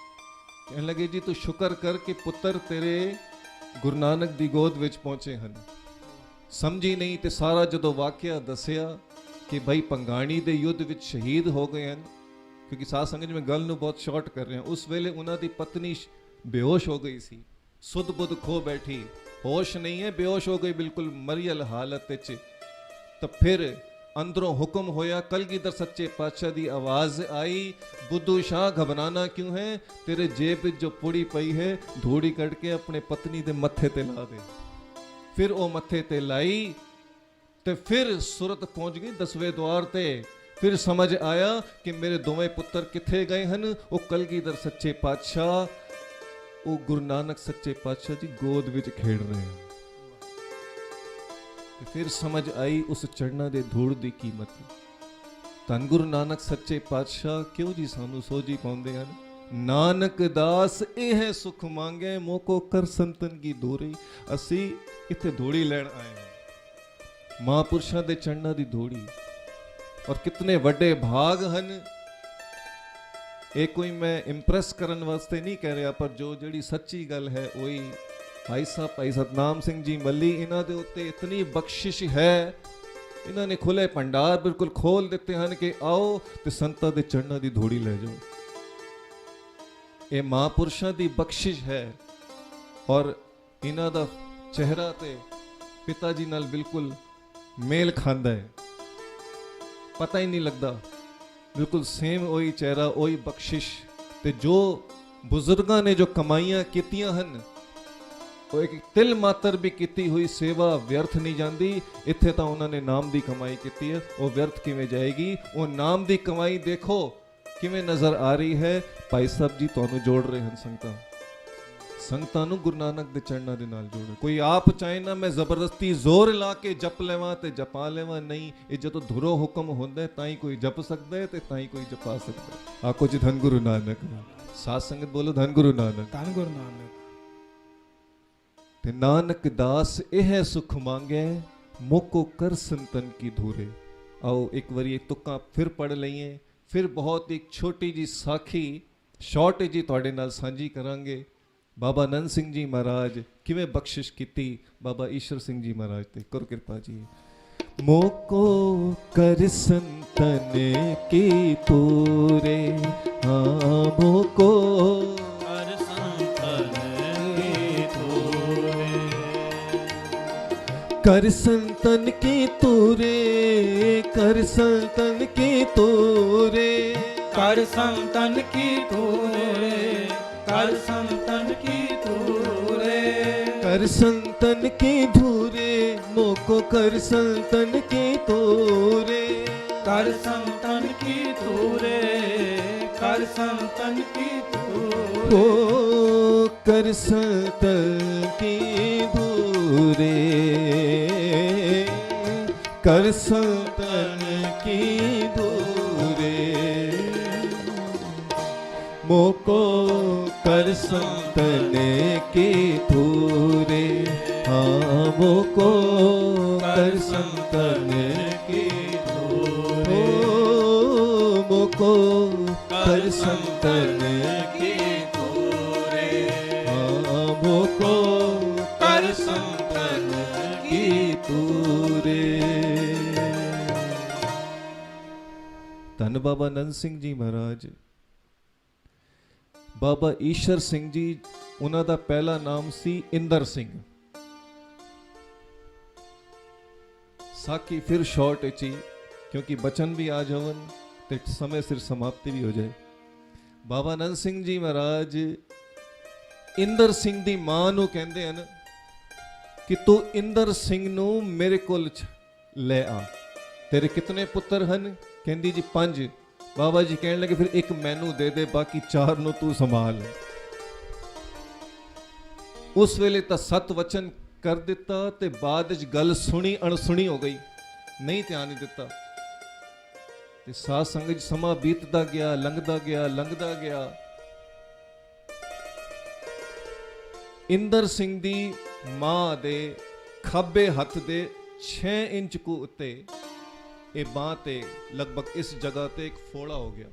ਕਹਿਣ ਲੱਗੇ ਜੀ ਤੂੰ ਸ਼ੁਕਰ ਕਰ ਕਿ ਪੁੱਤਰ ਤੇਰੇ ਗੁਰੂ ਨਾਨਕ ਦੀ ਗੋਦ ਵਿੱਚ ਪਹੁੰਚੇ ਹਨ। ਸਮਝੀ ਨਹੀਂ ਤੇ ਸਾਰਾ ਜਦੋਂ ਵਾਕਿਆ ਦੱਸਿਆ ਕਿ ਭਾਈ ਪੰਗਾਣੀ ਦੇ ਯੁੱਧ ਵਿੱਚ ਸ਼ਹੀਦ ਹੋ ਗਏ ਹਨ। ਕਿਉਂਕਿ ਸਾਧ ਸੰਗਤ ਜੀ ਮੈਂ ਗੱਲ ਨੂੰ ਬਹੁਤ ਸ਼ਾਰਟ ਕਰ ਰਿਹਾ, ਉਸ ਵੇਲੇ ਉਹਨਾਂ ਦੀ ਪਤਨੀ ਬੇਹੋਸ਼ ਹੋ ਗਈ ਸੀ, ਸੁੱਧ ਬੁੱਧ ਖੋ ਬੈਠੀ, ਹੋਸ਼ ਨਹੀਂ ਹੈ, ਬੇਹੋਸ਼ ਹੋ ਗਈ ਬਿਲਕੁਲ ਮਰੀਅਲ ਹਾਲਤ ਵਿੱਚ। ਤਾਂ ਫਿਰ ਅੰਦਰੋਂ ਹੁਕਮ ਹੋਇਆ, ਕਲਗੀਧਰ ਸੱਚੇ ਪਾਤਸ਼ਾਹ ਦੀ ਆਵਾਜ਼ ਆਈ, ਬੁੱਧੂ ਸ਼ਾਹ ਘਬਰਾਨਾ ਕਿਉਂ ਹੈ, ਤੇਰੇ ਜੇਬ ਵਿੱਚ ਜੋ ਪੁੜੀ ਪਈ ਹੈ ਧੂੜੀ ਕੱਢ ਕੇ ਆਪਣੇ ਪਤਨੀ ਦੇ ਮੱਥੇ ਤੇ ਲਾ ਦੇ। ਫਿਰ ਉਹ ਮੱਥੇ ਤੇ ਲਾਈ ਤੇ ਫਿਰ ਸੁਰਤ ਪਹੁੰਚ ਗਈ 10ਵੇਂ ਦੁਆਰ ਤੇ। ਫਿਰ ਸਮਝ ਆਇਆ ਕਿ ਮੇਰੇ ਦੋਵੇਂ ਪੁੱਤਰ ਕਿੱਥੇ ਗਏ ਹਨ। ਉਹ ਕਲਗੀਧਰ ਸੱਚੇ ਪਾਤਸ਼ਾਹ, ਉਹ ਗੁਰੂ ਨਾਨਕ ਸੱਚੇ ਪਾਤਸ਼ਾਹ ਦੀ ਗੋਦ ਵਿੱਚ ਖੇਡ ਰਹੇ ਹਨ। ਤੇ ਫਿਰ ਸਮਝ ਆਈ ਉਸ ਚੜਨਾ ਦੇ ਧੂੜ ਦੀ ਕੀਮਤ। ਧੰਨ ਗੁਰੂ ਨਾਨਕ ਸੱਚੇ ਪਾਤਸ਼ਾਹ ਕਿਉਂ ਜੀ ਸਾਨੂੰ ਸੋਝੀ ਪਾਉਂਦੇ ਹਨ। ਨਾਨਕ ਦਾਸ ਇਹ ਸੁਖ ਮੰਗੇ ਮੋਕੋ ਕਰ ਸੰਤਨ ਕੀ ਧੂਰੀ। ਅਸੀਂ ਇੱਥੇ ਧੂੜੀ ਲੈਣ ਆਏ ਹਾਂ, ਮਹਾਂਪੁਰਸ਼ਾਂ ਦੇ ਚੜਨਾ ਦੀ ਧੂੜੀ। ਔਰ ਕਿਤਨੇ ਵੱਡੇ ਭਾਗ ਹਨ। ਇਹ ਕੋਈ ਮੈਂ ਇੰਪ੍ਰੈਸ ਕਰਨ ਵਾਸਤੇ ਨਹੀਂ ਕਹਿ ਰਿਹਾ, ਪਰ ਜਿਹੜੀ ਸੱਚੀ ਗੱਲ ਹੈ ਉਹੀ ਭਾਈ ਸਤਨਾਮ ਸਿੰਘ ਜੀ ਮੱਲੀ, ਇਹਨਾਂ ਦੇ ਉੱਤੇ ਇਤਨੀ ਬਖਸ਼ਿਸ਼ ਹੈ, ਇਹਨਾਂ ਨੇ ਖੁੱਲੇ ਭੰਡਾਰ ਬਿਲਕੁਲ ਖੋਲ ਦਿੱਤੇ ਹਨ ਕਿ ਆਓ ਤੇ ਸੰਤਾਂ ਦੇ ਚਰਨਾਂ ਦੀ ਧੂੜੀ ਲੈ ਜਾਓ। ਇਹ ਮਹਾਂਪੁਰਸ਼ਾਂ ਦੀ ਬਖਸ਼ਿਸ਼ ਹੈ। ਔਰ ਇਹਨਾਂ ਦਾ ਚਿਹਰਾ ਤੇ ਪਿਤਾ ਜੀ ਨਾਲ ਬਿਲਕੁਲ ਮੇਲ ਖਾਂਦਾ ਹੈ, ਪਤਾ ਹੀ ਨਹੀਂ ਲੱਗਦਾ, ਬਿਲਕੁਲ ਸੇਮ ਉਹੀ ਚਿਹਰਾ, ਉਹੀ ਬਖਸ਼ਿਸ਼। ਤੇ ਜੋ ਬਜ਼ੁਰਗਾਂ ਨੇ ਜੋ ਕਮਾਈਆਂ ਕੀਤੀਆਂ ਹਨ, ਉਹ ਇੱਕ ਤਿਲ ਮਾਤਰ ਵੀ ਕੀਤੀ ਹੋਈ ਸੇਵਾ ਵਿਅਰਥ ਨਹੀਂ ਜਾਂਦੀ। ਇੱਥੇ ਤਾਂ ਉਹਨਾਂ ਨੇ ਨਾਮ ਦੀ ਕਮਾਈ ਕੀਤੀ ਹੈ, ਉਹ ਵਿਅਰਥ ਕਿਵੇਂ ਜਾਏਗੀ? ਉਹ ਨਾਮ ਦੀ ਕਮਾਈ ਦੇਖੋ ਕਿਵੇਂ ਨਜ਼ਰ ਆ ਰਹੀ ਹੈ। ਭਾਈ ਸਾਹਿਬ ਜੀ ਤੁਹਾਨੂੰ ਜੋੜ ਰਹੇ ਹਨ, ਸੰਗਤਾਂ ਨੂੰ ਗੁਰੂ ਨਾਨਕ ਦੇ ਚਰਨਾਂ ਦੇ ਨਾਲ ਜੋੜੋ। ਕੋਈ ਆਪ ਚਾਹੇ ਨਾ ਮੈਂ ਜ਼ਬਰਦਸਤੀ ਜ਼ੋਰ ਲਾ ਕੇ ਜਪ ਲੈਵਾਂ ਤੇ ਜਪਾ ਲੈਵਾਂ, ਨਹੀਂ। ਇਹ ਜਦੋਂ ਧੁਰੋਂ ਹੁਕਮ ਹੁੰਦਾ ਤਾਂ ਹੀ ਕੋਈ ਜਪ ਸਕਦਾ ਹੈ ਤੇ ਤਾਂ ਹੀ ਕੋਈ ਜਪਾ ਸਕਦਾ ਹੈ। ਆਖੋ ਜੀ ਧੰਨ ਗੁਰੂ ਨਾਨਕ। ਸਾਧ ਸੰਗਤ ਬੋਲੋ ਧੰਨ ਗੁਰੂ ਨਾਨਕ। ਧੰਨ ਗੁਰੂ ਨਾਨਕ। ਤੇ ਨਾਨਕ ਦਾਸ ਇਹ ਸੁਖ ਮੰਗੇ ਮੋਕੋ ਕਰ ਸੰਤਨ ਕੀ ਧੂਰੇ। ਆਓ ਇੱਕ ਵਾਰੀ ਇੱਕ ਤੁਕਾਂ ਫਿਰ ਪੜ੍ਹ ਲਈਏ, ਫਿਰ ਬਹੁਤ ਇੱਕ ਛੋਟੀ ਜੀ ਸਾਖੀ ਸ਼ਾਰਟ ਜੀ ਤੁਹਾਡੇ ਨਾਲ ਸਾਂਝੀ ਕਰਾਂਗੇ। ਬਾਬਾ ਨੰਦ ਸਿੰਘ ਜੀ ਮਹਾਰਾਜ ਕਿਵੇਂ ਬਖਸ਼ਿਸ਼ ਕੀਤੀ ਬਾਬਾ ਈਸ਼ਰ ਸਿੰਘ ਜੀ ਮਹਾਰਾਜ ਤੇ। ਕਰੋ ਕਿਰਪਾ ਜੀ। ਮੋਕੋ ਕਰ ਸੰਤਨ ਕੀ ਧੂਰੇ, ਹਾਂ ਮੋਕੋ ਕਰ ਸੰਤਨ ਕੀ ਧੂਰੇ, ਕਰ ਸੰਤਨ ਕੀ ਧੂਰੇ, ਕਰ ਸੰਤਨ ਕੀ ਧੂਰੇ, ਕਰ ਸੰਤਨ ਕੀ ਧੂਰੇ, ਕਰ ਸੰਤਨ ਕੀ ਧੂਰੇ, ਕਰ ਸੰਤਨ ਕੀ ਧੂਰੇ, ਮੋਕੋ ਕਰ ਸੰਤਨ ਕੀ ਧੂਰੇ, ਕਰ ਸੰਤਨ ਕੀ ਧੂਰੇ, ਕਰ ਸੰਤਨ ਕੀ ਧੂਰੇ, ਓ ਕਰ ਸੰਤਨ ਕੀ ਧੂਰੇ, ਕਰ ਸੰਤਨ ਕੀ ਧੂਰੇ, ਮੋਕੋ ਕਰ ਸੰਤਨ ਕੀ ਧੂਰੇ, ਹਾਂ ਮੋਕੋ ਕਰ ਸੰਤਨ ਕੀ ਧੂਰੇ, ਮੋਕੋ ਕਰ ਸੰਤਨ ਕੀ ਧੂਰੇ, ਹਾਂ ਮੋਕੋ ਕਰ ਸੰਤਨ ਕੀ ਧੂਰੇ। ਧੰਨ ਬਾਬਾ ਨੰਦ ਸਿੰਘ ਜੀ ਮਹਾਰਾਜ। ਬਾਬਾ ਈਸ਼ਰ ਸਿੰਘ ਜੀ, ਉਹਨਾਂ ਦਾ ਪਹਿਲਾ ਨਾਮ ਸੀ ਇੰਦਰ ਸਿੰਘ। ਸਾਖੀ ਫਿਰ ਸ਼ਾਰਟ ਵਿੱਚ ਹੀ, ਕਿਉਂਕਿ ਬਚਨ ਵੀ ਆ ਜਾਵਨ ਤੇ ਸਮੇਂ ਸਿਰ ਸਮਾਪਤੀ ਵੀ ਹੋ ਜਾਏ। ਬਾਬਾ ਨੰਦ ਸਿੰਘ ਜੀ ਮਹਾਰਾਜ ਇੰਦਰ ਸਿੰਘ ਦੀ ਮਾਂ ਨੂੰ ਕਹਿੰਦੇ ਹਨ ਕਿ ਤੂੰ ਇੰਦਰ ਸਿੰਘ ਨੂੰ ਮੇਰੇ ਕੋਲ ਲੈ ਆ। ਤੇਰੇ ਕਿਤਨੇ ਪੁੱਤਰ ਹਨ? ਕਹਿੰਦੀ ਜੀ 5। ਬਾਬਾ ਜੀ ਕਹਿਣ ਲੱਗੇ ਫਿਰ ਇੱਕ ਮੈਨੂੰ ਦੇ ਦੇ, ਬਾਕੀ 4 ਨੂੰ ਤੂੰ ਸੰਭਾਲ। ਉਸ ਵੇਲੇ ਤਾਂ 7 ਵਚਨ ਕਰ ਦਿੱਤਾ ਤੇ ਬਾਅਦ ਵਿੱਚ ਗੱਲ ਸੁਣੀ ਅਣਸੁਣੀ ਹੋ ਗਈ, ਨਹੀਂ ਧਿਆਨ ਨਹੀਂ ਦਿੱਤਾ। ਤੇ ਸਾਧ ਸੰਗਤ ਸਮਾਂ ਬੀਤਦਾ ਗਿਆ, ਲੰਘਦਾ ਗਿਆ। ਇੰਦਰ ਸਿੰਘ ਦੀ ਮਾਂ ਦੇ ਖੱਬੇ ਹੱਥ ਦੇ 6 ਇੰਚ ਕੁ ਉੱਤੇ ਇਹ ਬਾਂਹ ਤੇ ਲਗਭਗ ਇਸ ਜਗ੍ਹਾ ਤੇ ਇੱਕ ਫੋੜਾ ਹੋ ਗਿਆ।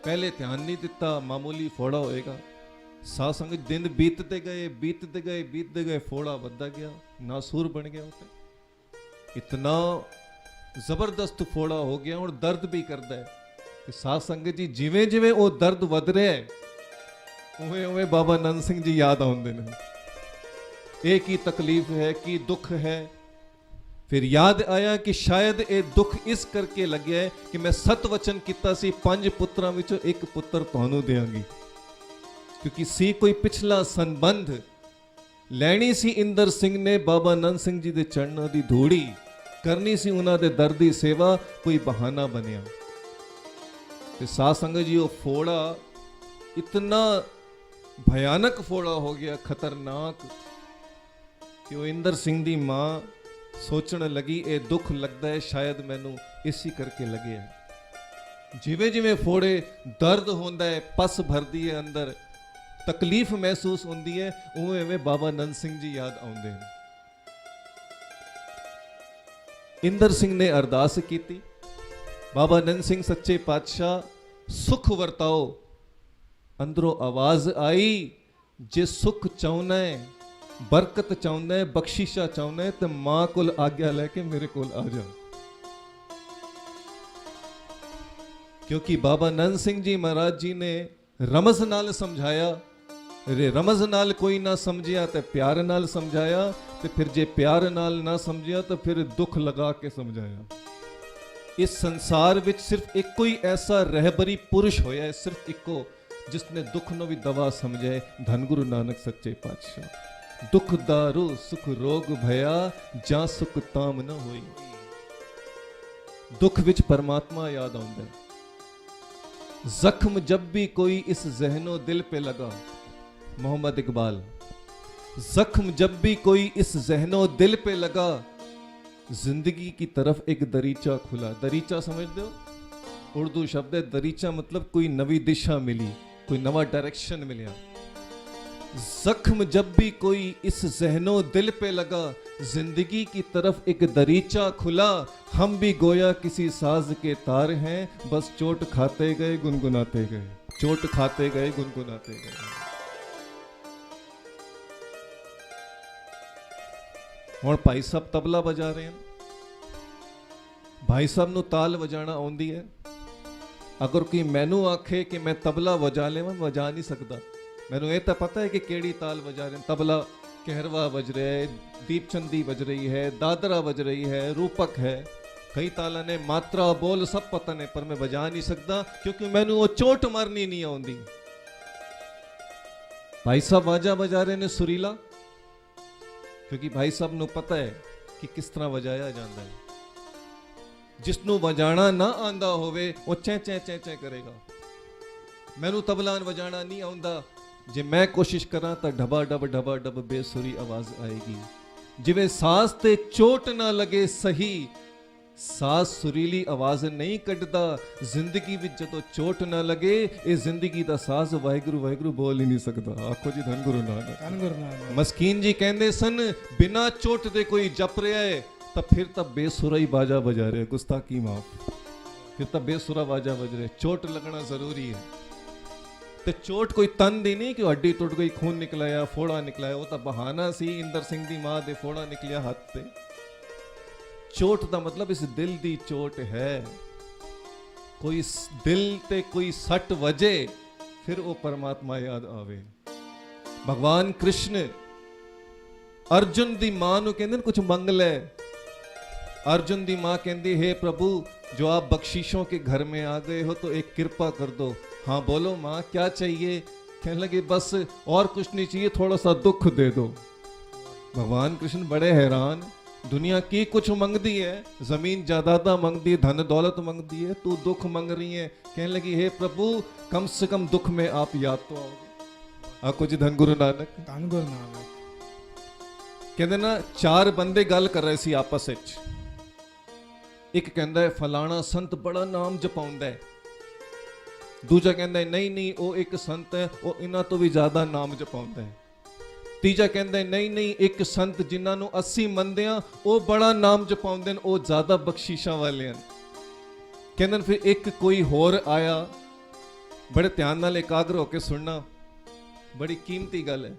ਪਹਿਲੇ ਧਿਆਨ ਨਹੀਂ ਦਿੱਤਾ, ਮਾਮੂਲੀ ਫੋੜਾ ਹੋਏਗਾ। ਸਾਧ ਸੰਗਤ ਦਿਨ ਬੀਤਦੇ ਗਏ, ਫੋੜਾ ਵੱਧਦਾ ਗਿਆ, ਨਾਸੂਰ ਬਣ ਗਿਆ ਉੱਤੇ। ਇਤਨਾ ਜ਼ਬਰਦਸਤ ਫੋੜਾ ਹੋ ਗਿਆ, ਹੁਣ ਦਰਦ ਵੀ ਕਰਦਾ ਹੈ। ਤੇ ਸਾਧ ਸੰਗਤ ਜੀ ਜਿਵੇਂ ਜਿਵੇਂ ਉਹ ਦਰਦ ਵੱਧ ਰਿਹਾ ਹੈ, ਉਵੇਂ ਬਾਬਾ ਨੰਦ ਸਿੰਘ ਜੀ ਯਾਦ ਆਉਂਦੇ ਨੇ। ਇਹ ਕੀ ਤਕਲੀਫ ਹੈ, ਕੀ ਦੁੱਖ ਹੈ। ਫਿਰ ਯਾਦ ਆਇਆ ਕਿ ਸ਼ਾਇਦ ਇਹ ਦੁੱਖ ਇਸ ਕਰਕੇ ਲੱਗਿਆ ਹੈ ਕਿ ਮੈਂ ਸਤ ਵਚਨ ਕੀਤਾ ਸੀ 5 ਪੁੱਤਰਾਂ ਵਿੱਚੋਂ ਇੱਕ ਪੁੱਤਰ ਤੁਹਾਨੂੰ ਦੇਵਾਂਗੀ, ਕਿਉਂਕਿ ਸੀ ਕੋਈ ਪਿਛਲਾ ਸੰਬੰਧ ਲੈਣੀ ਸੀ। ਇੰਦਰ ਸਿੰਘ ਨੇ ਬਾਬਾ ਨੰਦ ਸਿੰਘ ਜੀ ਦੇ ਚਰਨਾਂ ਦੀ ਧੂੜੀ ਕਰਨੀ ਸੀ, ਉਹਨਾਂ ਦੇ ਦਰ ਦੀ ਸੇਵਾ, ਕੋਈ ਬਹਾਨਾ ਬਣਿਆ। ਤੇ ਸਾਧ ਸੰਗਤ ਜੀ ਉਹ ਫੋੜਾ ਇਤਨਾ ਭਿਆਨਕ ਫੋੜਾ ਹੋ ਗਿਆ, ਖਤਰਨਾਕ, ਕਿ ਉਹ ਇੰਦਰ ਸਿੰਘ ਦੀ ਮਾਂ ਸੋਚਣ ਲੱਗੀ ਇਹ ਦੁੱਖ ਲੱਗਦਾ ਹੈ ਸ਼ਾਇਦ ਮੈਨੂੰ ਇਸੇ ਕਰਕੇ ਲੱਗਿਆ। ਜਿਵੇਂ ਜਿਵੇਂ ਫੋੜੇ ਦਰਦ ਹੁੰਦਾ ਹੈ, ਪਸ ਭਰਦੀ ਹੈ ਅੰਦਰ, ਤਕਲੀਫ ਮਹਿਸੂਸ ਹੁੰਦੀ ਹੈ, ਉਵੇਂ ਬਾਬਾ ਨੰਦ ਸਿੰਘ ਜੀ ਯਾਦ ਆਉਂਦੇ ਨੇ। ਇੰਦਰ ਸਿੰਘ ਨੇ ਅਰਦਾਸ ਕੀਤੀ, ਬਾਬਾ ਨੰਦ ਸਿੰਘ ਸੱਚੇ ਪਾਤਸ਼ਾਹ ਸੁਖ ਵਰਤਾਓ। ਅੰਦਰੋਂ ਆਵਾਜ਼ ਆਈ, ਜੇ ਸੁਖ ਚਾਹੁੰਦਾ ਹੈ, ਬਰਕਤ ਚਾਹੁੰਦਾ ਹੈ, ਬਖਸ਼ਿਸ਼ਾ ਚਾਹੁੰਦਾ ਹੈ, ਤੇ ਮਾਂ ਕੋਲ ਆਗਿਆ ਲੈ ਕੇ ਮੇਰੇ ਕੋਲ ਆ ਜਾ। ਕਿਉਂਕਿ ਬਾਬਾ ਨੰਦ ਸਿੰਘ ਜੀ ਮਹਾਰਾਜ ਜੀ ਨੇ ਰਮਜ਼ ਨਾਲ ਸਮਝਾਇਆ, ਰਮਜ਼ ਨਾਲ ਕੋਈ ਨਾ ਸਮਝਿਆ ਤੇ ਪਿਆਰ ਨਾਲ ਸਮਝਾਇਆ, ਤੇ ਫਿਰ ਜੇ ਪਿਆਰ ਨਾਲ ਨਾ ਸਮਝਿਆ ਤਾਂ ਫਿਰ ਦੁੱਖ ਲਗਾ ਕੇ ਸਮਝਾਇਆ। ਇਸ ਸੰਸਾਰ ਵਿੱਚ ਸਿਰਫ ਇੱਕੋ ਹੀ ਐਸਾ ਰਹਿਬਰੀ ਪੁਰਸ਼ ਹੋਇਆ ਹੈ, ਸਿਰਫ ਇੱਕੋ, ਜਿਸਨੇ ਦੁੱਖ ਨੂੰ ਵੀ ਦਵਾ ਸਮਝਿਆ, ਧੰਨ ਗੁਰੂ ਨਾਨਕ ਸੱਚੇ ਪਾਤਸ਼ਾਹ। ਦੁੱਖ ਦਾਰੂ ਸੁਖ ਰੋਗ ਭਇਆ, ਜਾਂ ਸੁਖ ਤਾਮ ਨਾ ਹੋਈ। ਦੁੱਖ ਵਿੱਚ ਪਰਮਾਤਮਾ ਯਾਦ ਆਉਂਦਾ ਹੈ। ਜ਼ਖਮ ਜਬ ਵੀ ਕੋਈ ਇਸ ਜ਼ਹਿਨੋ ਦਿਲ पे लगा, मोहम्मद इकबाल। जख्म जब भी कोई इस जहनो दिल पे लगा, जिंदगी की तरफ एक दरीचा खुला। दरीचा समझते हो? उर्दू शब्द है दरीचा, मतलब कोई नवी दिशा मिली, कोई नवा डायरेक्शन मिला। जख्म जब भी कोई इस जहनो दिल पे लगा, जिंदगी की तरफ एक दरीचा खुला। हम भी गोया किसी साज के तार हैं, बस चोट खाते गए गुनगुनाते गए, चोट खाते गए गुनगुनाते गए। ਹੁਣ ਭਾਈ ਸਾਹਿਬ ਤਬਲਾ ਵਜਾ ਰਹੇ ਹਨ। ਭਾਈ ਸਾਹਿਬ ਨੂੰ ਤਾਲ ਵਜਾਣਾ ਆਉਂਦੀ ਹੈ। ਅਗਰ ਕੋਈ ਮੈਨੂੰ ਆਖੇ ਕਿ ਮੈਂ ਤਬਲਾ ਵਜਾ ਲਵਾਂ, ਵਜਾ ਨਹੀਂ ਸਕਦਾ। ਮੈਨੂੰ ਇਹ ਤਾਂ ਪਤਾ ਹੈ ਕਿ ਕਿਹੜੀ ਤਾਲ ਵਜਾ ਰਹੇ। ਤਬਲਾ ਕਹਿਰਵਾ ਵਜ ਰਿਹਾ ਹੈ, ਦੀਪਚੰਦੀ ਵਜ ਰਹੀ ਹੈ, ਦਾਦਰਾ ਵਜ ਰਹੀ ਹੈ, ਰੂਪਕ ਹੈ, ਕਈ ਤਾਲਾਂ ਨੇ, ਮਾਤਰਾ ਬੋਲ ਸਭ ਪਤਾ ਨੇ, ਪਰ ਮੈਂ ਵਜਾ ਨਹੀਂ ਸਕਦਾ ਕਿਉਂਕਿ ਮੈਨੂੰ ਉਹ ਚੋਟ ਮਾਰਨੀ ਨਹੀਂ ਆਉਂਦੀ। ਭਾਈ ਸਾਹਿਬ ਵਾਜਾ ਵਜਾ ਰਹੇ ਨੇ ਸੁਰੀਲਾ, ਕਿਉਂਕਿ ਭਾਈ ਸਾਹਿਬ ਨੂੰ ਪਤਾ ਹੈ ਕਿ ਕਿਸ ਤਰ੍ਹਾਂ ਵਜਾਇਆ ਜਾਂਦਾ ਹੈ। ਜਿਸ ਨੂੰ ਵਜਾਣਾ ਨਾ ਆਂਦਾ ਹੋਵੇ ਉਹ ਚੈਂ ਚੈਂ ਚੈਂ ਚੈਂ ਕਰੇਗਾ। ਮੈਨੂੰ ਤਬਲਾ ਵਜਾਣਾ ਨਹੀਂ ਆਉਂਦਾ, ਜੇ ਮੈਂ ਕੋਸ਼ਿਸ਼ ਕਰਾਂ ਤਾਂ ਢਬਾ ਡਬ ਬੇਸੁਰੀ ਆਵਾਜ਼ ਆਏਗੀ। ਜਿਵੇਂ ਸਾਜ਼ ਤੇ ਚੋਟ ਨਾ ਲੱਗੇ ਸਹੀ, ਸਾਜ਼ ਸੁਰੀਲੀ ਆਵਾਜ਼ ਨਹੀਂ ਕੱਢਦਾ। ਜ਼ਿੰਦਗੀ ਵਿੱਚ ਜਦੋਂ ਚੋਟ ਨਾ ਲੱਗੇ, ਇਹ ਜ਼ਿੰਦਗੀ ਦਾ ਸਾਜ਼ ਵਾਹਿਗੁਰੂ ਵਾਹਿਗੁਰੂ ਬੋਲ ਹੀ ਨਹੀਂ ਸਕਦਾ। ਆਖੋ ਜੀ ਧੰਨ ਗੁਰੂ ਨਾਨਕ। ਧੰਨ ਗੁਰੂ ਨਾਨਕ। ਮਸਕੀਨ ਜੀ ਕਹਿੰਦੇ ਸਨ, ਬਿਨਾਂ ਚੋਟ ਦੇ ਕੋਈ ਜਪ ਰਿਹਾ ਹੈ ਤਾਂ ਫਿਰ ਤਾਂ ਬੇਸੁਰਾ ਹੀ ਬਾਜਾ ਵਜਾ ਰਿਹਾ। ਗੁਸਤਾਖੀ ਮਾਫ, ਫਿਰ ਤਾਂ ਬੇਸੁਰਾ ਬਾਜਾ ਵਜ ਰਿਹਾ। ਚੋਟ ਲੱਗਣਾ ਜ਼ਰੂਰੀ ਹੈ। ਤੇ ਚੋਟ ਕੋਈ ਤਨ ਦੀ ਨਹੀਂ ਕਿ ਹੱਡੀ ਟੁੱਟ ਗਈ, ਖੂਨ ਨਿਕਲਿਆ, ਫੋੜਾ ਨਿਕਲਿਆ, ਉਹ ਤਾਂ ਬਹਾਨਾ ਸੀ। ਇੰਦਰ ਸਿੰਘ ਦੀ ਮਾਂ ਦੇ ਫੋੜਾ ਨਿਕਲਿਆ ਹੱਥ ਤੇ। ਚੋਟ ਦਾ ਮਤਲਬ ਇਸ ਦਿਲ ਦੀ ਚੋਟ ਹੈ। ਕੋਈ ਦਿਲ ਤੇ ਕੋਈ ਸੱਟ ਵਜੇ, ਫਿਰ ਉਹ ਪਰਮਾਤਮਾ ਯਾਦ ਆਵੇ। ਭਗਵਾਨ ਕ੍ਰਿਸ਼ਨ ਅਰਜੁਨ ਦੀ ਮਾਂ ਨੂੰ ਕਹਿੰਦੇ ਨੇ ਕੁਝ ਮੰਗ ਲੈ। अर्जुन दी माँ कहती, हे प्रभु जो आप बख्शिशों के घर में आ गए हो तो एक कृपा कर दो। हाँ बोलो माँ क्या चाहिए? कहने लगे बस और कुछ नहीं चाहिए, थोड़ा सा दुख दे दो। भगवान कृष्ण बड़े हैरान, दुनिया की कुछ मंगती है, जमीन जायदाद मंगती है, धन दौलत मंगती है, तू दुख मंग रही है। कहने लगी हे प्रभु कम से कम दुख में आप याद तो आओगे। आपको जी धन गुरु नानक। धन गुरु नानक। ਕਹਿੰਦੇ ਨਾ ਚਾਰ ਬੰਦੇ ਗੱਲ ਕਰ ਰਹੇ ਸੀ ਆਪਸ ਵਿੱਚ। ਇੱਕ ਕਹਿੰਦਾ ਹੈ ਫਲਾਣਾ ਸੰਤ ਬੜਾ ਨਾਮ ਜਪਾਉਂਦਾ ਹੈ, ਦੂਜਾ ਕਹਿੰਦਾ ਹੈ ਨਹੀਂ ਨਹੀਂ ਉਹ ਇੱਕ ਸੰਤ ਹੈ, ਉਹ ਇਹਨਾਂ ਤੋਂ ਵੀ ਜ਼ਿਆਦਾ ਨਾਮ ਜਪਾਉਂਦਾ ਹੈ। ਤੀਜਾ ਕਹਿੰਦਾ ਹੈ ਨਹੀਂ ਨਹੀਂ ਇੱਕ ਸੰਤ ਜਿਨ੍ਹਾਂ ਨੂੰ ਅਸੀਂ ਮੰਨਦੇ ਹਾਂ ਉਹ ਬੜਾ ਨਾਮ ਜਪਾਉਂਦੇ ਨੇ, ਉਹ ਜ਼ਿਆਦਾ ਬਖਸ਼ੀਸ਼ਾਂ ਵਾਲੇ ਹਨ। ਕਹਿੰਦੇ ਫਿਰ ਇੱਕ ਕੋਈ ਹੋਰ ਆਇਆ, ਬੜੇ ਧਿਆਨ ਨਾਲ ਇਕਾਗਰ ਹੋ ਕੇ ਸੁਣਨਾ, ਬੜੀ ਕੀਮਤੀ ਗੱਲ ਹੈ।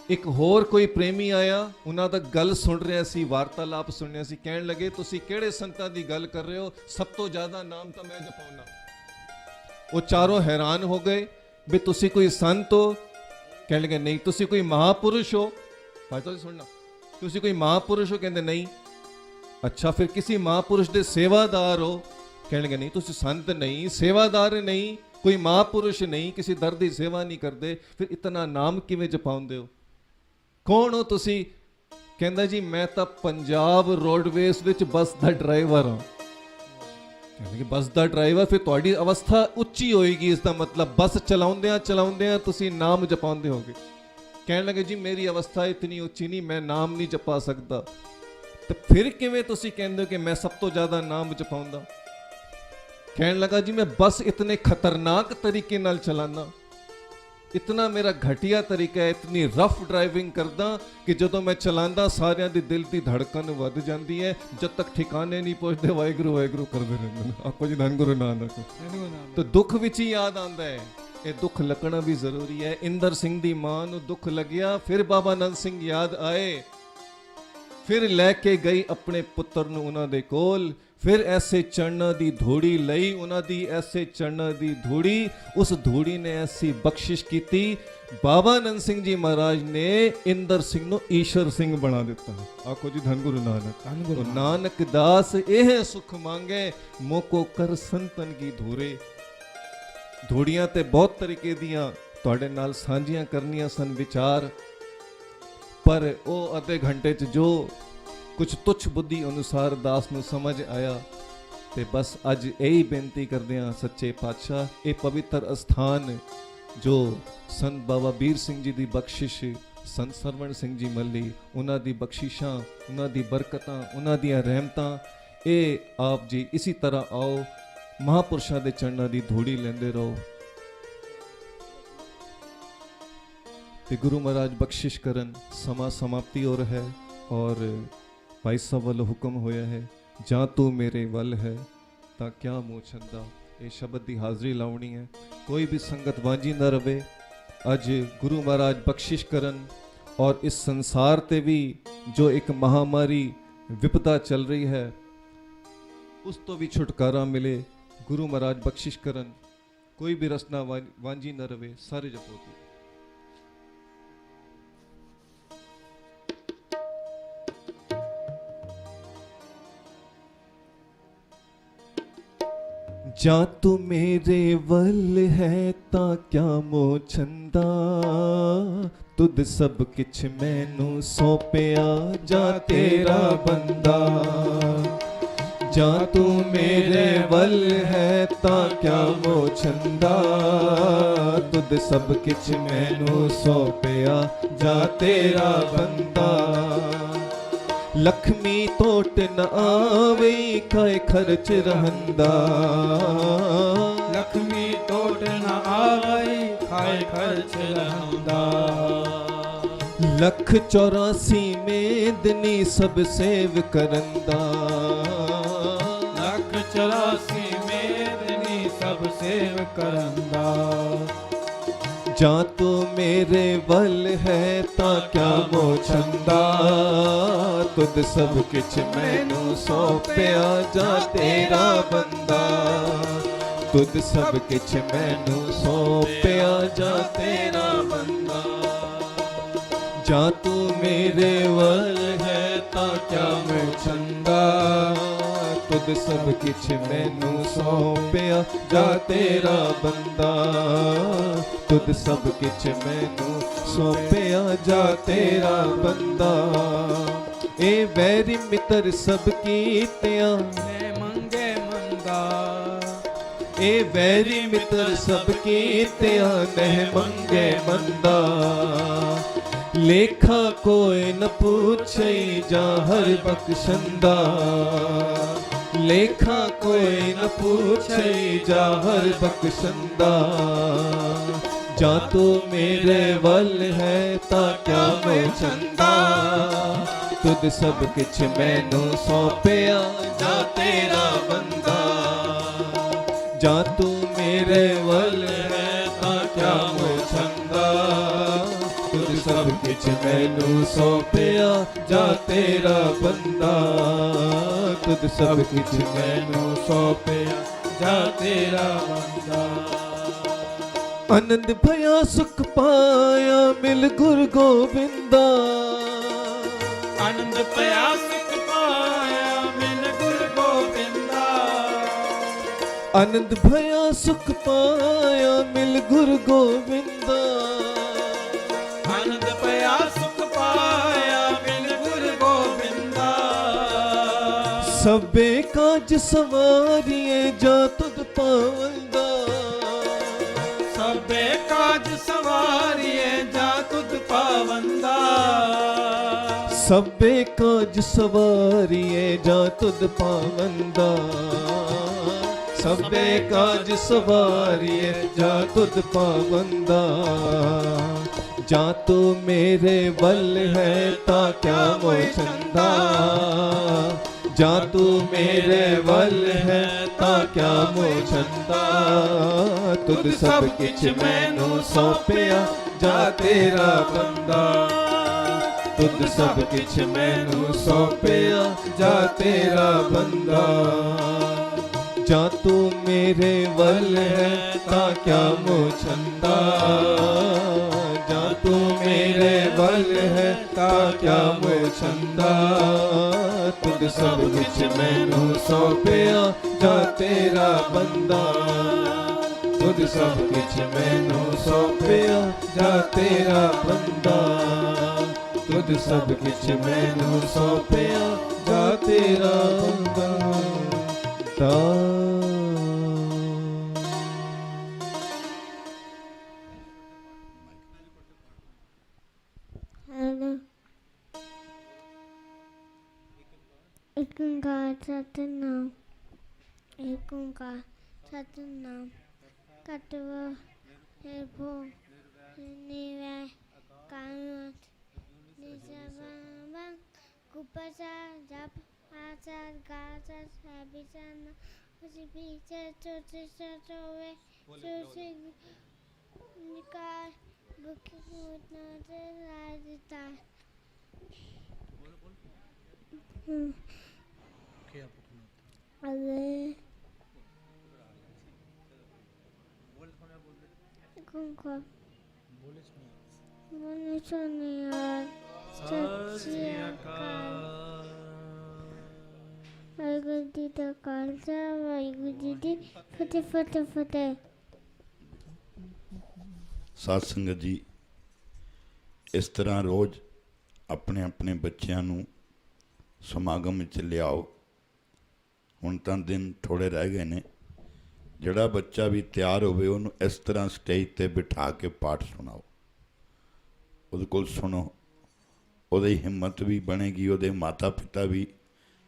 ਇੱਕ ਹੋਰ ਕੋਈ ਪ੍ਰੇਮੀ ਆਇਆ, ਉਹਨਾਂ ਦਾ ਗੱਲ ਸੁਣ ਰਿਹਾ ਸੀ, ਵਾਰਤਾਲਾਪ ਸੁਣ ਰਿਹਾ ਸੀ। ਕਹਿਣ ਲੱਗੇ ਤੁਸੀਂ ਕਿਹੜੇ ਸੰਤਾਂ ਦੀ ਗੱਲ ਕਰ ਰਹੇ ਹੋ, ਸਭ ਤੋਂ ਜ਼ਿਆਦਾ ਨਾਮ ਤਾਂ ਮੈਂ ਜਪਾਉਣਾ। ਉਹ ਚਾਰੋਂ ਹੈਰਾਨ ਹੋ ਗਏ ਵੀ ਤੁਸੀਂ ਕੋਈ ਸੰਤ ਹੋ? ਕਹਿਣ ਲੱਗੇ ਨਹੀਂ। ਤੁਸੀਂ ਕੋਈ ਮਹਾਪੁਰਸ਼ ਹੋ? ਭਾਈ ਤੁਸੀਂ ਸੁਣਨਾ, ਤੁਸੀਂ ਕੋਈ ਮਹਾਪੁਰਸ਼ ਹੋ? ਕਹਿੰਦੇ ਨਹੀਂ। ਅੱਛਾ ਫਿਰ ਕਿਸੇ ਮਹਾਪੁਰਸ਼ ਦੇ ਸੇਵਾਦਾਰ ਹੋ? ਕਹਿਣ ਲੱਗੇ ਨਹੀਂ। ਤੁਸੀਂ ਸੰਤ ਨਹੀਂ, ਸੇਵਾਦਾਰ ਨਹੀਂ, ਕੋਈ ਮਹਾਪੁਰਸ਼ ਨਹੀਂ, ਕਿਸੇ ਦਰ ਦੀ ਸੇਵਾ ਨਹੀਂ ਕਰਦੇ, ਫਿਰ ਇਤਨਾ ਨਾਮ ਕਿਵੇਂ ਜਪਾਉਂਦੇ ਹੋ? ਕੌਣ ਹੋ ਤੁਸੀਂ? ਕਹਿੰਦਾ ਜੀ ਮੈਂ ਤਾਂ ਪੰਜਾਬ ਰੋਡਵੇਜ਼ ਵਿੱਚ ਬੱਸ ਦਾ ਡਰਾਈਵਰ ਹਾਂ। ਕਹਿੰਦੇ ਕਿ ਬੱਸ ਦਾ ਡਰਾਈਵਰ, ਫਿਰ ਤੁਹਾਡੀ ਅਵਸਥਾ ਉੱਚੀ ਹੋਏਗੀ, ਇਸ ਦਾ ਮਤਲਬ ਬੱਸ ਚਲਾਉਂਦਿਆਂ ਤੁਸੀਂ ਨਾਮ ਜਪਾਉਂਦੇ ਹੋਗੇ। ਕਹਿਣ ਲੱਗੇ ਜੀ ਮੇਰੀ ਅਵਸਥਾ ਇਤਨੀ ਉੱਚੀ ਨਹੀਂ, ਮੈਂ ਨਾਮ ਨਹੀਂ ਜਪਾ ਸਕਦਾ। ਤੇ ਫਿਰ ਕਿਵੇਂ ਤੁਸੀਂ ਕਹਿੰਦੇ ਹੋ ਕਿ ਮੈਂ ਸਭ ਤੋਂ ਜ਼ਿਆਦਾ ਨਾਮ ਜਪਾਉਂਦਾ? ਕਹਿਣ ਲੱਗਾ ਜੀ ਮੈਂ ਬੱਸ ਇਤਨੇ ਖਤਰਨਾਕ ਤਰੀਕੇ ਨਾਲ ਚਲਾਨਾ, ਇਤਨਾ ਮੇਰਾ ਘਟੀਆ ਤਰੀਕਾ ਹੈ, ਇਤਨੀ ਰਫ ਡਰਾਈਵਿੰਗ ਕਰਦਾ ਕਿ ਜਦੋਂ ਮੈਂ ਚਲਾਉਂਦਾ ਸਾਰਿਆਂ ਦੀ ਦਿਲ ਦੀ ਧੜਕਨ ਵੱਧ ਜਾਂਦੀ ਹੈ, ਜਦ ਤੱਕ ਠਿਕਾਣੇ ਨਹੀਂ ਪਹੁੰਚਦੇ ਵਾਹਿਗੁਰੂ ਵਾਹਿਗੁਰੂ ਕਰਦੇ ਰਹਿੰਦੇ ਨੇ। ਆਪੋ ਜੀ ਧੰਨ ਗੁਰੂ ਨਾਨਕ। ਤਾਂ ਦੁੱਖ ਵਿੱਚ ਹੀ ਯਾਦ ਆਉਂਦਾ ਹੈ, ਇਹ ਦੁੱਖ ਲੱਗਣਾ ਵੀ ਜ਼ਰੂਰੀ ਹੈ। ਇੰਦਰ ਸਿੰਘ ਦੀ ਮਾਂ ਨੂੰ ਦੁੱਖ ਲੱਗਿਆ, ਫਿਰ ਬਾਬਾ ਆਨੰਦ ਸਿੰਘ ਯਾਦ ਆਏ, ਫਿਰ ਲੈ ਕੇ ਗਈ ਆਪਣੇ ਪੁੱਤਰ ਨੂੰ ਉਹਨਾਂ ਦੇ ਕੋਲ। ਫਿਰ ਐਸੇ ਚਰਨਾਂ ਦੀ ਧੂੜੀ ਲਈ ਉਹਨਾਂ ਦੀ, ਐਸੇ ਚਰਨਾਂ ਦੀ ਧੂੜੀ, ਉਸ ਧੂੜੀ ਨੇ ਐਸੀ ਬਖਸ਼ਿਸ਼ ਕੀਤੀ, ਬਾਬਾ ਆਨੰਦ ਸਿੰਘ ਜੀ ਮਹਾਰਾਜ ਨੇ ਇੰਦਰ ਸਿੰਘ ਨੂੰ ਈਸ਼ਰ ਸਿੰਘ ਬਣਾ ਦਿੱਤਾ। ਆਖੋ ਜੀ ਧੰਨ ਗੁਰੂ ਨਾਨਕ। ਨਾਨਕ ਦਾਸ ਇਹ ਸੁਖ ਮੰਗੇ, ਮੋਕੋ ਕਰ ਸੰਤਨ ਕੀ ਧੂਰੇ। ਧੂੜੀਆਂ ਤੇ ਬਹੁਤ ਤਰੀਕੇ ਦੀਆਂ ਤੁਹਾਡੇ ਨਾਲ ਸਾਂਝੀਆਂ ਕਰਨੀਆਂ ਸਨ ਵਿਚਾਰ, ਪਰ ਉਹ ਅੱਧੇ ਘੰਟੇ 'ਚ ਜੋ ਕੁਝ ਤੁੱਛ ਬੁੱਧੀ ਅਨੁਸਾਰ ਦਾਸ ਨੂੰ ਸਮਝ ਆਇਆ। ਤੇ ਬਸ ਅੱਜ ਇਹੀ ਬੇਨਤੀ ਕਰਦੇ ਹਾਂ ਸੱਚੇ ਪਾਤਸ਼ਾਹ, ਇਹ ਪਵਿੱਤਰ ਅਸਥਾਨ ਜੋ ਸੰਤ ਬਾਬਾ ਵੀਰ ਸਿੰਘ ਜੀ ਦੀ ਬਖਸ਼ਿਸ਼, ਸੰਤ ਸਰਵਣ ਸਿੰਘ ਜੀ ਮੱਲੀ, ਉਹਨਾਂ ਦੀ ਬਖਸ਼ਿਸ਼ਾਂ, ਉਹਨਾਂ ਦੀ ਬਰਕਤਾਂ, ਉਹਨਾਂ ਦੀਆਂ ਰਹਿਮਤਾਂ, ਇਹ ਆਪ ਜੀ ਇਸੇ ਤਰ੍ਹਾਂ ਆਓ, ਮਹਾਪੁਰਸ਼ਾਂ ਦੇ ਚਰਨਾਂ ਦੀ ਧੂੜੀ ਲੈਂਦੇ ਰਹੋ ਤੇ ਗੁਰੂ ਮਹਾਰਾਜ ਬਖਸ਼ਿਸ਼ ਕਰਨ। ਸਮਾਂ ਸਮਾਪਤੀ ਹੋ ਰਿਹਾ ਹੈ ਔਰ ਭਾਈ ਸਾਹਿਬ ਵੱਲੋਂ ਹੁਕਮ ਹੋਇਆ ਹੈ, ਜਾਂ ਤੂੰ ਮੇਰੇ ਵੱਲ ਹੈ ਤਾਂ ਕਿਆ ਮੋਹ ਛੰਦਾ। ਇਹ ਸ਼ਬਦ ਦੀ ਹਾਜ਼ਰੀ ਲਾਉਣੀ ਹੈ, ਕੋਈ ਵੀ ਸੰਗਤ ਵਾਂਝੀ ਨਾ ਰਵੇ। ਅੱਜ ਗੁਰੂ ਮਹਾਰਾਜ ਬਖਸ਼ਿਸ਼ ਕਰਨ ਔਰ ਇਸ ਸੰਸਾਰ ਤੇ ਵੀ ਜੋ ਇੱਕ ਮਹਾਮਾਰੀ ਵਿਪਤਾ ਚੱਲ ਰਹੀ ਹੈ ਉਸ ਤੋਂ ਵੀ ਛੁਟਕਾਰਾ ਮਿਲੇ। ਗੁਰੂ ਮਹਾਰਾਜ ਬਖਸ਼ਿਸ਼ ਕਰਨ, ਕੋਈ ਵੀ ਰਸਨਾ ਵਾਂਝੀ ਨਾ ਰਵੇ। ਸਾਰੇ ਜਪੋ ਜੀ। ਜਾਂ ਤੂੰ ਮੇਰੇ ਵੱਲ ਹੈ ਤਾਂ ਕਿਆ ਮੋਹ ਛੰਦਾ, ਤੁਧ ਸਭ ਕਿਛ ਮੈਨੂੰ ਸੌਂਪਿਆ ਜਾਂ ਤੇਰਾ ਬੰਦਾ। ਜਾਂ ਤੂੰ ਮੇਰੇ ਵੱਲ ਹੈ ਤਾਂ ਕਿਆ ਮੋਹ ਛੰਦਾ, ਤੁਧ ਸਭ ਕਿਛ ਮੈਨੂੰ ਸੌਂਪਿਆ ਜਾਂ ਤੇਰਾ ਬੰਦਾ। ਲਖਮੀ ਟੋਟ ਨ ਆਵੇ ਖਾਏ ਖਰਚ ਰਹੰਦਾ, ਲਖਮੀ ਟੋਟ ਨ ਆਵੇ ਖਾਏ ਖਰਚ ਰਹੰਦਾ। ਲੱਖ 84 ਮੇਦਨੀ ਸਭ ਸੇਵ ਕਰੰਦਾ, ਲੱਖ 84 ਮੇਦਨੀ ਸਭ ਸੇਵ ਕਰੰਦਾ। ਜਾਂ ਤੂੰ ਮੇਰੇ ਵੱਲ ਹੈ ਤਾਂ ਕਿਆ ਮੋਹ ਛੰਦਾ, ਤੁਧ ਸਭ ਕਿਛ ਮੈਨੂੰ ਸੌਂਪਿਆ ਜਾਂ ਤੇਰਾ ਬੰਦਾ। ਤੁਧ ਸਭ ਕਿਛ ਮੈਨੂੰ ਸੌਂਪਿਆ ਜਾਂ ਤੇਰਾ ਬੰਦਾ। ਜਾਂ ਤੂੰ ਮੇਰੇ ਵੱਲ ਹੈ ਤਾਂ ਕਿਆ ਮੋਹ ਛੰਦਾ, ਤੁਧ ਸਭ ਕਿਛ ਮੈਨੂੰ ਸੌਂਪਿਆ ਜਾਂ ਤੇਰਾ ਬੰਦਾ। ਤੁਧ ਸਭ ਕਿਛ ਮੈਨੂੰ ਸੌਂਪਿਆ ਜਾਂ ਤੇਰਾ ਬੰਦਾ। ਇਹ ਵੈਰੀ ਮਿੱਤਰ ਸਭ ਕੀਤਿਆਂ ਮੈਂ ਮੰਗੇ ਮੰਦਾ, ਇਹ ਵੈਰੀ ਮਿੱਤਰ ਸਭ ਕੀਤਿਆਂ ਨਹਿ ਮੰਗੇ ਮੰਦਾ। लेखा कोई न पूछे जा हर बख्शंदा, लेखा कोई न पूछे जा हर बख्शंदा। जा तू मेरे वल है ता क्या मोचंदा, तुद सब किछ मैनू सौंपिया जा तेरा बंदा। जा तू मेरे वल है ता क्या मोचंदा, तुद सब किछ मैनू सौंपिया जा तेरा बंदा। तुद सब किछ मैनू सौंपिया जा तेरा बंदा। आनंद भया सुख पाया मिल गुरु गोबिंदा, आनंद पया सुख पाया मिल गुरु गोबिंदा। आनंद भया सुख पाया मिल गुरु गोबिंदा। आनंद पया सुख पाया मिल गुरु गोबिंदा। सबे काज सवारिए जा तुद पावंदा, सबे काज सवारिए जा तुद पावंदा। सबे काज सवारिए जा तुद पावंदा। सबे काज सवारिए जा तुद पावंदा। जा तू मेरे बल है ता क्या मोचंदा, जा तू मेरे बल है ता क्या मोचंदा। तुद सब किछ मैनू सौंपिया जा तेरा बंदा। तुद सब किछ मैनू सौंपिया जा तेरा बंदा। जा तू मेरे वल है ता क्या मोचंदा, जा तू मेरे वल है ता क्या मोचंदा। तुद सब किछ मैनू सौंपिया जा तेरा बंदा। तुद सब किछ मैनू सौंपिया जा तेरा बंदा। तुद सब किछ मैनू सौंपिया जा तेरा बंदा। हेलो एक ओंकार सतनाम, एक ओंकार सतनाम। कटवा निर्भो निर्वैर कायमत निजबाबा कुपसा जप आचार गाचार सबिचाना उसी पीछे चोचे चोवे चोचे निकार बुकी उतना से राजता। अरे कौन का बोले सुनिए यार। सच्ची अकाल वाहिगुरु जी का खालसा वाहिगुरु जी फतेह फतेह फतेह। ਸਾਧ ਸੰਗਤ ਜੀ, ਇਸ ਤਰ੍ਹਾਂ ਰੋਜ਼ ਆਪਣੇ ਆਪਣੇ ਬੱਚਿਆਂ ਨੂੰ ਸਮਾਗਮ ਵਿੱਚ ਲਿਆਓ। ਹੁਣ ਤਾਂ ਦਿਨ ਥੋੜ੍ਹੇ ਰਹਿ ਗਏ ਨੇ। ਜਿਹੜਾ ਬੱਚਾ ਵੀ ਤਿਆਰ ਹੋਵੇ ਉਹਨੂੰ ਇਸ ਤਰ੍ਹਾਂ ਸਟੇਜ 'ਤੇ ਬਿਠਾ ਕੇ ਪਾਠ ਸੁਣਾਓ। ਉਹਦੇ ਕੋਲ ਸੁਣੋ, ਉਹਦੀ ਹਿੰਮਤ ਵੀ ਬਣੇਗੀ, ਉਹਦੇ ਮਾਤਾ ਪਿਤਾ ਵੀ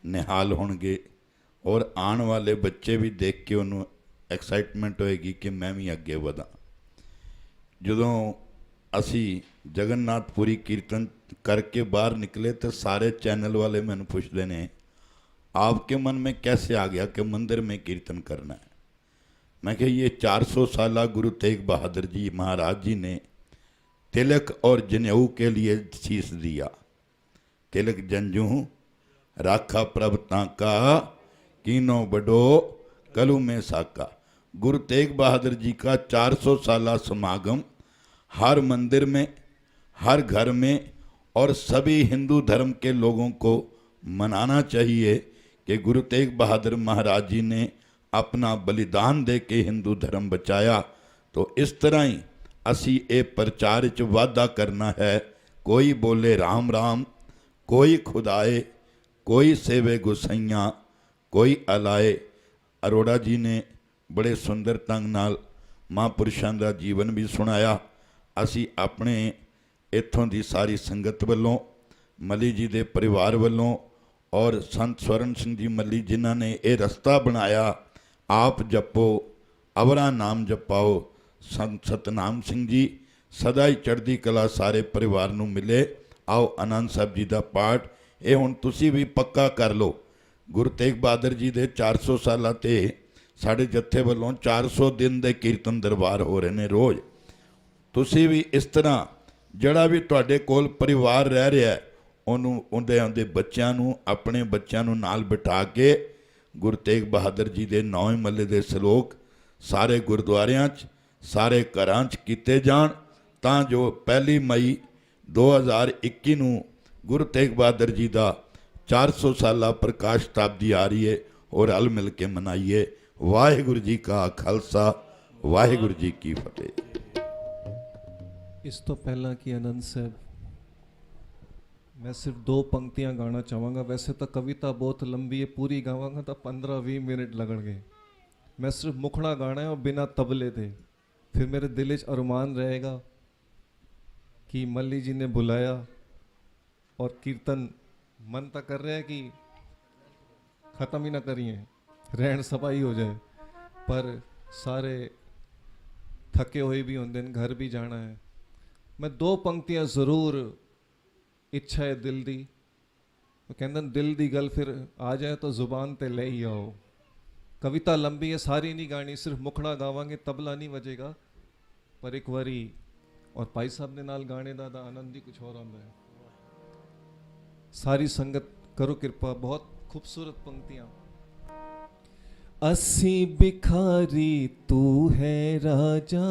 ਨਿਹਾਲ ਹੋਣਗੇ ਔਰ ਆਉਣ ਵਾਲੇ ਬੱਚੇ ਵੀ ਦੇਖ ਕੇ ਉਹਨੂੰ ਐਕਸਾਈਟਮੈਂਟ ਹੋਏਗੀ ਕਿ ਮੈਂ ਵੀ ਅੱਗੇ ਵਧਾਂ। ਜਦੋਂ ਅਸੀਂ ਜਗਨਨਾਥਪੁਰੀ ਕੀਰਤਨ करके बाहर निकले तो सारे चैनल वाले मैंने पूछते ने आपके मन में कैसे आ गया कि मंदिर में कीर्तन करना है। मैं कहा ये 400 साल गुरु तेग बहादुर जी महाराज जी ने तिलक और जनेऊ के लिए शीश दिया। तिलक जंजू राखा प्रभ ताका कीनो बडो कलू में साका। गुरु तेग बहादुर जी का 400 साल समागम हर मंदिर में, हर घर में और सभी हिंदू धर्म के लोगों को मनाना चाहिए कि गुरु तेग बहादुर महाराज जी ने अपना बलिदान दे के हिंदू धर्म बचाया। तो इस तरह ही असी ये प्रचार च वाधा करना है। कोई बोले राम राम, कोई खुदाए, कोई सेवे गुसैया, कोई अलाए। अरोड़ा जी ने बड़े सुंदर ढंग नाल महापुरुषों का जीवन भी सुनाया। असी अपने ਇੱਥੋਂ ਦੀ ਸਾਰੀ ਸੰਗਤ ਵੱਲੋਂ, ਮੱਲੀ ਜੀ ਦੇ ਪਰਿਵਾਰ ਵੱਲੋਂ ਔਰ ਸੰਤ ਸਵਰਨ ਸਿੰਘ ਜੀ ਮੱਲੀ ਜਿਨ੍ਹਾਂ ਨੇ ਇਹ ਰਸਤਾ ਬਣਾਇਆ, ਆਪ ਜਪੋ ਅਵਰਾ ਨਾਮ ਜਪਾਓ। ਸੰਤ ਸਤਨਾਮ ਸਿੰਘ ਜੀ ਸਦਾ ਹੀ ਚੜ੍ਹਦੀ ਕਲਾ ਸਾਰੇ ਪਰਿਵਾਰ ਨੂੰ ਮਿਲੇ। ਆਓ ਆਨੰਦ ਸਾਹਿਬ ਜੀ ਦਾ ਪਾਠ ਇਹ ਹੁਣ ਤੁਸੀਂ ਵੀ ਪੱਕਾ ਕਰ ਲਓ। ਗੁਰੂ ਤੇਗ ਬਹਾਦਰ ਜੀ ਦੇ 400 ਸਾਲਾਂ 'ਤੇ ਸਾਡੇ ਜੱਥੇ ਵੱਲੋਂ 400 ਦਿਨ ਦੇ ਕੀਰਤਨ ਦਰਬਾਰ ਹੋ ਰਹੇ ਨੇ ਰੋਜ਼। ਤੁਸੀਂ ਵੀ ਇਸ ਤਰ੍ਹਾਂ ਜਿਹੜਾ ਵੀ ਤੁਹਾਡੇ ਕੋਲ ਪਰਿਵਾਰ ਰਹਿ ਰਿਹਾ ਹੈ, ਉਹਨੂੰ ਉਹਦੇ ਬੱਚਿਆਂ ਨੂੰ, ਆਪਣੇ ਬੱਚਿਆਂ ਨੂੰ ਨਾਲ ਬਿਠਾ ਕੇ ਗੁਰੂ ਤੇਗ ਬਹਾਦਰ ਜੀ ਦੇ 9 ਮਹੱਲੇ ਦੇ ਸਲੋਕ ਸਾਰੇ ਗੁਰਦੁਆਰਿਆਂ 'ਚ, ਸਾਰੇ ਘਰਾਂ 'ਚ ਕੀਤੇ ਜਾਣ, ਤਾਂ ਜੋ 1 ਮਈ 2021 ਨੂੰ ਗੁਰੂ ਤੇਗ ਬਹਾਦਰ ਜੀ ਦਾ 400 ਸਾਲਾ ਪ੍ਰਕਾਸ਼ ਸ਼ਤਾਬਦੀ ਆ ਰਹੀ ਹੈ ਔਰ ਰਲ ਮਿਲ ਕੇ ਮਨਾਈਏ। ਵਾਹਿਗੁਰੂ ਜੀ ਕਾ ਖਾਲਸਾ, ਵਾਹਿਗੁਰੂ ਜੀ ਕੀ ਫਤਿਹ। ਇਸ ਤੋਂ ਪਹਿਲਾਂ ਕਿ ਆਨੰਦ ਸਾਹਿਬ, मैं सिर्फ 2 पंक्तियां गाना चाहूँगा। वैसे तो कविता बहुत लंबी है, पूरी गावांगा तो 15-20 मिनट लगणगे। मैं सिर्फ मुखड़ा गाना है और बिना तबले दे। फिर मेरे दिल च अरमान रहेगा कि मल्ली जी ने बुलाया और कीर्तन मन तो कर रहा है कि ख़त्म ही ना करिए, रहन सफाई हो जाए, पर सारे थके हुए भी होंगे, घर भी जाना है। मैं 2 पंक्तियां ज़रूर, ਇੱਛਾ ਹੈ ਦਿਲ ਦੀ, ਉਹ ਕਹਿੰਦੇ ਦਿਲ ਦੀ ਗੱਲ ਫਿਰ ਆ ਜਾਏ ਤਾਂ ਜ਼ੁਬਾਨ ਤੇ ਲੈ ਹੀ ਆਓ। ਕਵਿਤਾ ਲੰਬੀ ਹੈ, ਸਾਰੀ ਨਹੀਂ ਗਾਣੀ, ਸਿਰਫ ਮੁਖੜਾ ਗਾਵਾਂਗੇ, ਤਬਲਾ ਨਹੀਂ ਵਜੇਗਾ, ਪਰ ਇੱਕ ਵਾਰੀ ਔਰ ਭਾਈ ਸਾਹਿਬ ਦੇ ਨਾਲ ਗਾਣੇ ਦਾ ਤਾਂ ਆਨੰਦ ਹੀ ਕੁਝ ਹੋਰ ਆਉਂਦਾ ਹੈ। ਸਾਰੀ ਸੰਗਤ ਕਰੋ ਕਿਰਪਾ, ਬਹੁਤ ਖੂਬਸੂਰਤ ਪੰਕਤੀਆਂ। ਅਸੀਂ ਬਿਖਾਰੀ ਤੂੰ ਹੈ ਰਾਜਾ,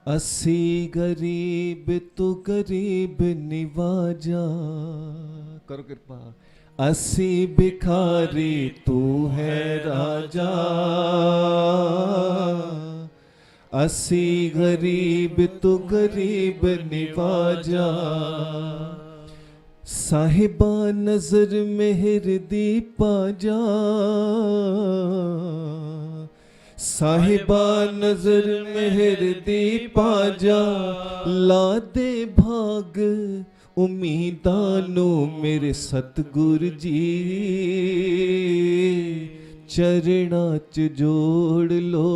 असी गरीब तू गरीब निवाजा। करो कृपा। असी भिखारी तू है राजा, असी गरीब तू गरीब निवाजा। साहिबा नजर मेहर दी पाजा, साहिबा नजर मेहर दी पाजा। ला दे भाग उम्मीदां मेरे सतगुर जी, चरणां च जोड़ लो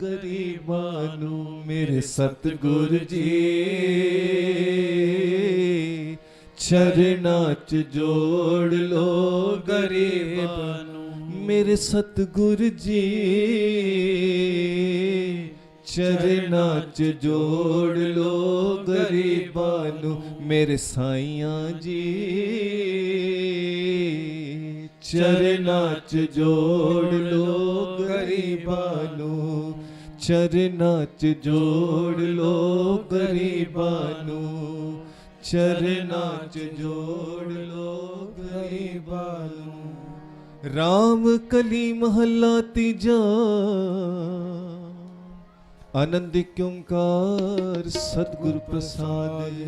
गरीबां नूं मेरे सतगुर जी, चरणां च जोड़ लो गरीबां नूं मेरे सतगुर जी, चरणां च जोड़ लो गरीबां नूं मेरे साईयां जी, चरणां च जोड़ लो गरीबां नूं, चरणां च जोड़ लो गरीबां नूं, चरणां च जोड़ लो गरीबां नूं। राम कली महला तीजा, आनंद क्योंकार सतगुरु प्रसाद।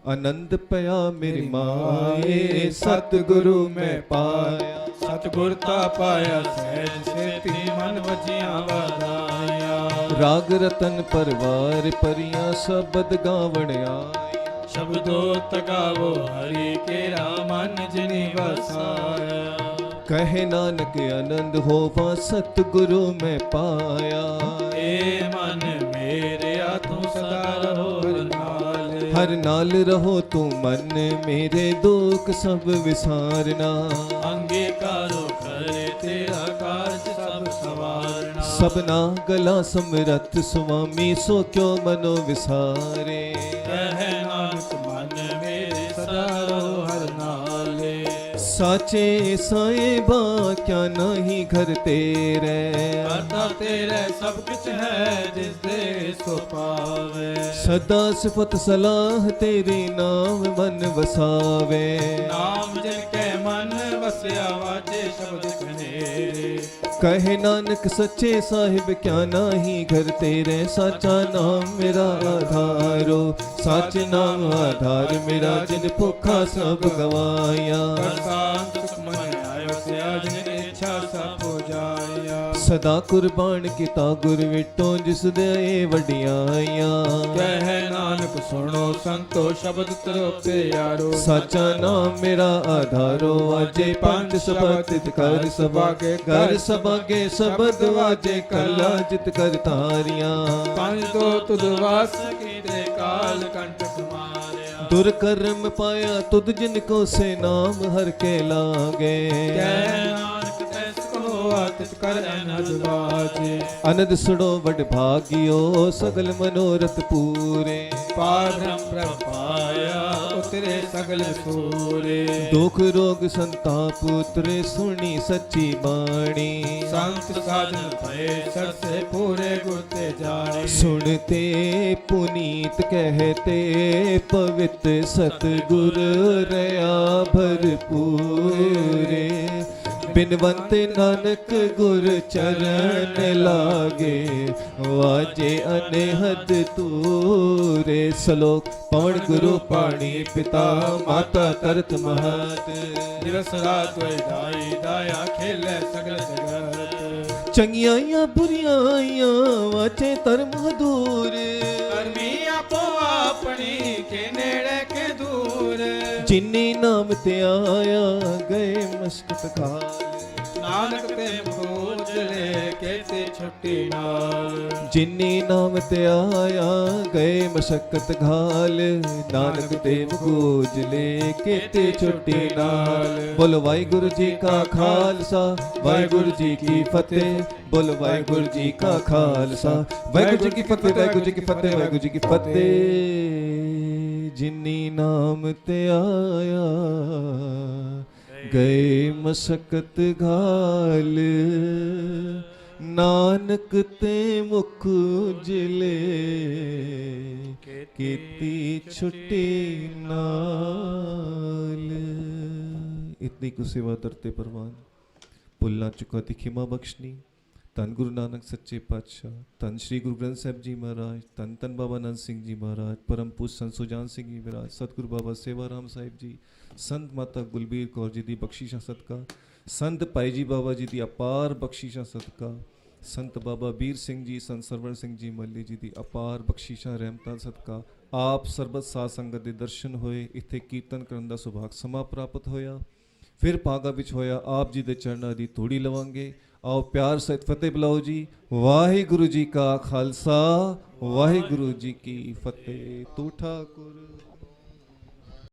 आनंद पया मेरी माए, सतगुरु मैं पाया, सतगुरता पाया सहज सेती मन वजिया वादाया। राग रतन परवार परियां शब्द गावण आया, शब्दो तगावो हरि केरा मन जिनि वसाया। कहे नानक आनंद होवा सतगुरु मैं पाया। ए मन मेरे तू सदा रहो हर नाल रहो तू मन मेरे दुख सब विसारना। अंगीकारो करे तेरा कार्य सब सवारना। सबना गला समरथ स्वामी सो क्यों मनो विसारे। कहे नानक मन मेरे सदा रहो हर नाले। साचे साहिबा क्या नहीं घर तेरे। करता तेरे सब कुछ है जिस दे सो पावे। सदा सिफत सलाह तेरी नाम मन वसावे। नाम जिनके मन वसिया वाजे शब्द कनेरे। कहे नानक सच्चे साहिब क्या नाही घर तेरे। साचा नाम मेरा आधारो, साच नाम आधार मेरा जिन भुखा सब गवाया। ਸਦਾ ਕੁਰਬਾਨ ਕੀਤਾ ਗੁਰ ਵਿਟੋਂ ਜਿਸ ਦੇ ਇਹ ਵਡਿਆਈਆਂ ਕਹਿ ਨਾਨਕ ਸੁਣੋ ਸੰਤੋ ਸ਼ਬਦ ਤਰੋ ਪਿਆਰੋ ਸਾਚਾ ਨਾਮ ਮੇਰਾ ਆਧਾਰੋ ਵਾਜੇ ਪੰਜ ਸਬਦ ਤਿਤ ਕਰ ਸਭਾਗੇ ਘਰ ਸਭਾਗੇ ਸ਼ਬਦ ਵਾਜੇ ਕਲਾ ਜਿਤ ਕਰ ਤਾਰੀਆਂ ਪੰਜ ਤੋਂ ਤੁਧ ਵਾਸ ਕੀਤੇ ਕਾਲ ਕੰਟਕ ਮਾਰਿਆ ਦੁਰ ਕਰਮ ਪਾਇਆ ਤੁਧ ਜਿਨ ਕੋ ਸੇ ਨਾਮ ਹਰ ਕੇ ਲਾਗੇ ਕਹਿ ਨਾਨਕ ਤੈਸ ਕੋ ਆਤਿਤ ਕਰ ਅਨਹਦ ਬਾਜੇ ਅਨੰਦ ਸੁਣੋ ਵਡ ਭਾਗਿਓ ਸਗਲ ਮਨੋਰਥ ਪੂਰੇ ਪਾਰ ਬ੍ਰਹਮ ਪ੍ਰਭ ਪਾਇਆ ਉਤਰੇ ਸਗਲ ਸੂਰੇ ਦੁਖ ਰੋਗ ਸੰਤਾਪ ਉਤਰੇ ਸੁਣੀ ਸੱਚੀ ਬਾਣੀ ਸੰਤ ਸਾਧਨ ਭਏ ਸਰਸੇ ਪੂਰੇ ਗੁਰ ਤੇ ਜਾਣੇ ਸੁਣਤੇ ਪੁਨੀਤ ਕਹਤੇ ਪਵਿੱਤ ਸਤਿਗੁਰ ਰਿਆ ਭਰਪੂਰੇ ਬਿਨਵੰਤ ਨਾਨਕ ਗੁਰ ਚਰਨ ਲਾਗੇ ਵਾਜੇ ਅਨਹਦ ਤੂਰੇ ਸ਼ਲੋਕ ਪਵਨ ਗੁਰੂ ਪਾਣੀ ਪਿਤਾ ਮਾਤਾ ਤਰਤ ਮਹਤ ਦਿਵਸ ਰਾਤ ਹੋਏ ਦਾਈ ਦਾਇਆ ਖੇਲੇ ਸਗਲ ਜਗਤ ਚੰਗਿਆਈਆਂ ਬੁਰੀਆਈਆਂ ਵਾਚੇ ਧਰਮ ਹਦੂਰ ਕਰਮੀ ਆਪੋ ਆਪਣੀ ਕੇ ਨੇੜੇ ਕੇ ਦੂਰ ਜਿਨੀ ਨਾਮ ਤੇ ਆਇਆ ਗਏ ਮਸਕਤ ਖਾਲ ਨਾਨਕ ਤੇ ਖੋਜ ਲੈ ਕੇਤੇ ਛੁੱਟੀ ਨਾਲ ਜਿਨੀ ਨਾਮ ਤੇ ਆਇਆ ਗਏ ਮਸਕਤ ਘਾਲ ਨਾਨਕ ਤੇ ਖੋਜ ਲੈ ਕੇਤੇ ਛੁੱਟੀ ਨਾਲ ਬੋਲ ਵਾਹਿਗੁਰੂ ਜੀ ਕਾ ਖਾਲਸਾ ਵਾਹਿਗੁਰੂ ਜੀ ਕੀ ਫਤਿਹ ਬੋਲ ਵਾਹਿਗੁਰੂ ਜੀ ਕਾ ਖਾਲਸਾ ਵਾਹਿਗੁਰੂ ਜੀ ਕੀ ਫਤਿਹ ਵਾਹਿਗੁਰੂ ਜੀ ਕੀ ਫਤਿਹ ਵਾਹਿਗੁਰੂ ਜੀ ਕੀ ਫਤਿਹ ਜਿਨੀ ਨਾਮ ਤੇ ਆਇਆ ਗਏ ਮਸਕਤ ਘਾਲ ਨਾਨਕ ਤੇ ਮੁਖ ਉਜਲੇ ਕੀਤੀ ਛੁੱਟੀ ਨਾਲ ਇਤਨੀ ਕੁ ਸੇਵਾ ਦਰਤੇ ਪਰਵਾਨ ਭੁੱਲਾਂ ਚੁਕਾ ਦੀ ਖਿਮਾ ਬਖਸ਼ਨੀ ਧੰਨ ਗੁਰੂ ਨਾਨਕ ਸੱਚੇ ਪਾਤਸ਼ਾਹ ਧੰਨ ਸ਼੍ਰੀ ਗੁਰੂ ਗ੍ਰੰਥ ਸਾਹਿਬ ਜੀ ਮਹਾਰਾਜ ਧੰਨ ਧੰਨ ਬਾਬਾ ਆਨੰਦ ਸਿੰਘ ਜੀ ਮਹਾਰਾਜ ਪਰਮ ਪੂਜ ਸੰਤ ਸੁਜਾਨ ਸਿੰਘ ਜੀ ਮਹਾਰਾਜ ਸਤਿਗੁਰੂ ਬਾਬਾ ਸੇਵਾ ਰਾਮ ਸਾਹਿਬ ਜੀ ਸੰਤ ਮਾਤਾ ਗੁਲਬੀਰ ਕੌਰ ਜੀ ਦੀ ਬਖਸ਼ਿਸ਼ਾਂ ਸਦਕਾ ਸੰਤ ਭਾਈ ਜੀ ਬਾਬਾ ਜੀ ਦੀ ਅਪਾਰ ਬਖਸ਼ਿਸ਼ਾਂ ਸਦਕਾ ਸੰਤ ਬਾਬਾ ਵੀਰ ਸਿੰਘ ਜੀ ਸੰਤ ਸਰਵਣ ਸਿੰਘ ਜੀ ਮੱਲੀ ਜੀ ਦੀ ਅਪਾਰ ਬਖਸ਼ਿਸ਼ਾਂ ਰਹਿਮਤਾਂ ਸਦਕਾ ਆਪ ਸਰਬਤ ਸਾਧ ਸੰਗਤ ਦੇ ਦਰਸ਼ਨ ਹੋਏ ਇੱਥੇ ਕੀਰਤਨ ਕਰਨ ਦਾ ਸੁਭਾਗ ਸਮਾਂ ਪ੍ਰਾਪਤ ਹੋਇਆ ਫਿਰ ਭਾਗਾ ਵਿੱਚ ਹੋਇਆ ਆਪ ਜੀ ਦੇ ਚਰਨਾਂ ਦੀ ਧੂੜੀ ਲਵਾਂਗੇ ਆਓ ਪਿਆਰ ਸਹਿਤ ਫਤਿਹ ਬੁਲਾਓ ਜੀ ਵਾਹਿਗੁਰੂ ਜੀ ਕਾ ਖਾਲਸਾ ਵਾਹਿਗੁਰੂ ਜੀ ਕੀ ਫਤਿਹ ਤੂੰ ਠਾਕੁਰ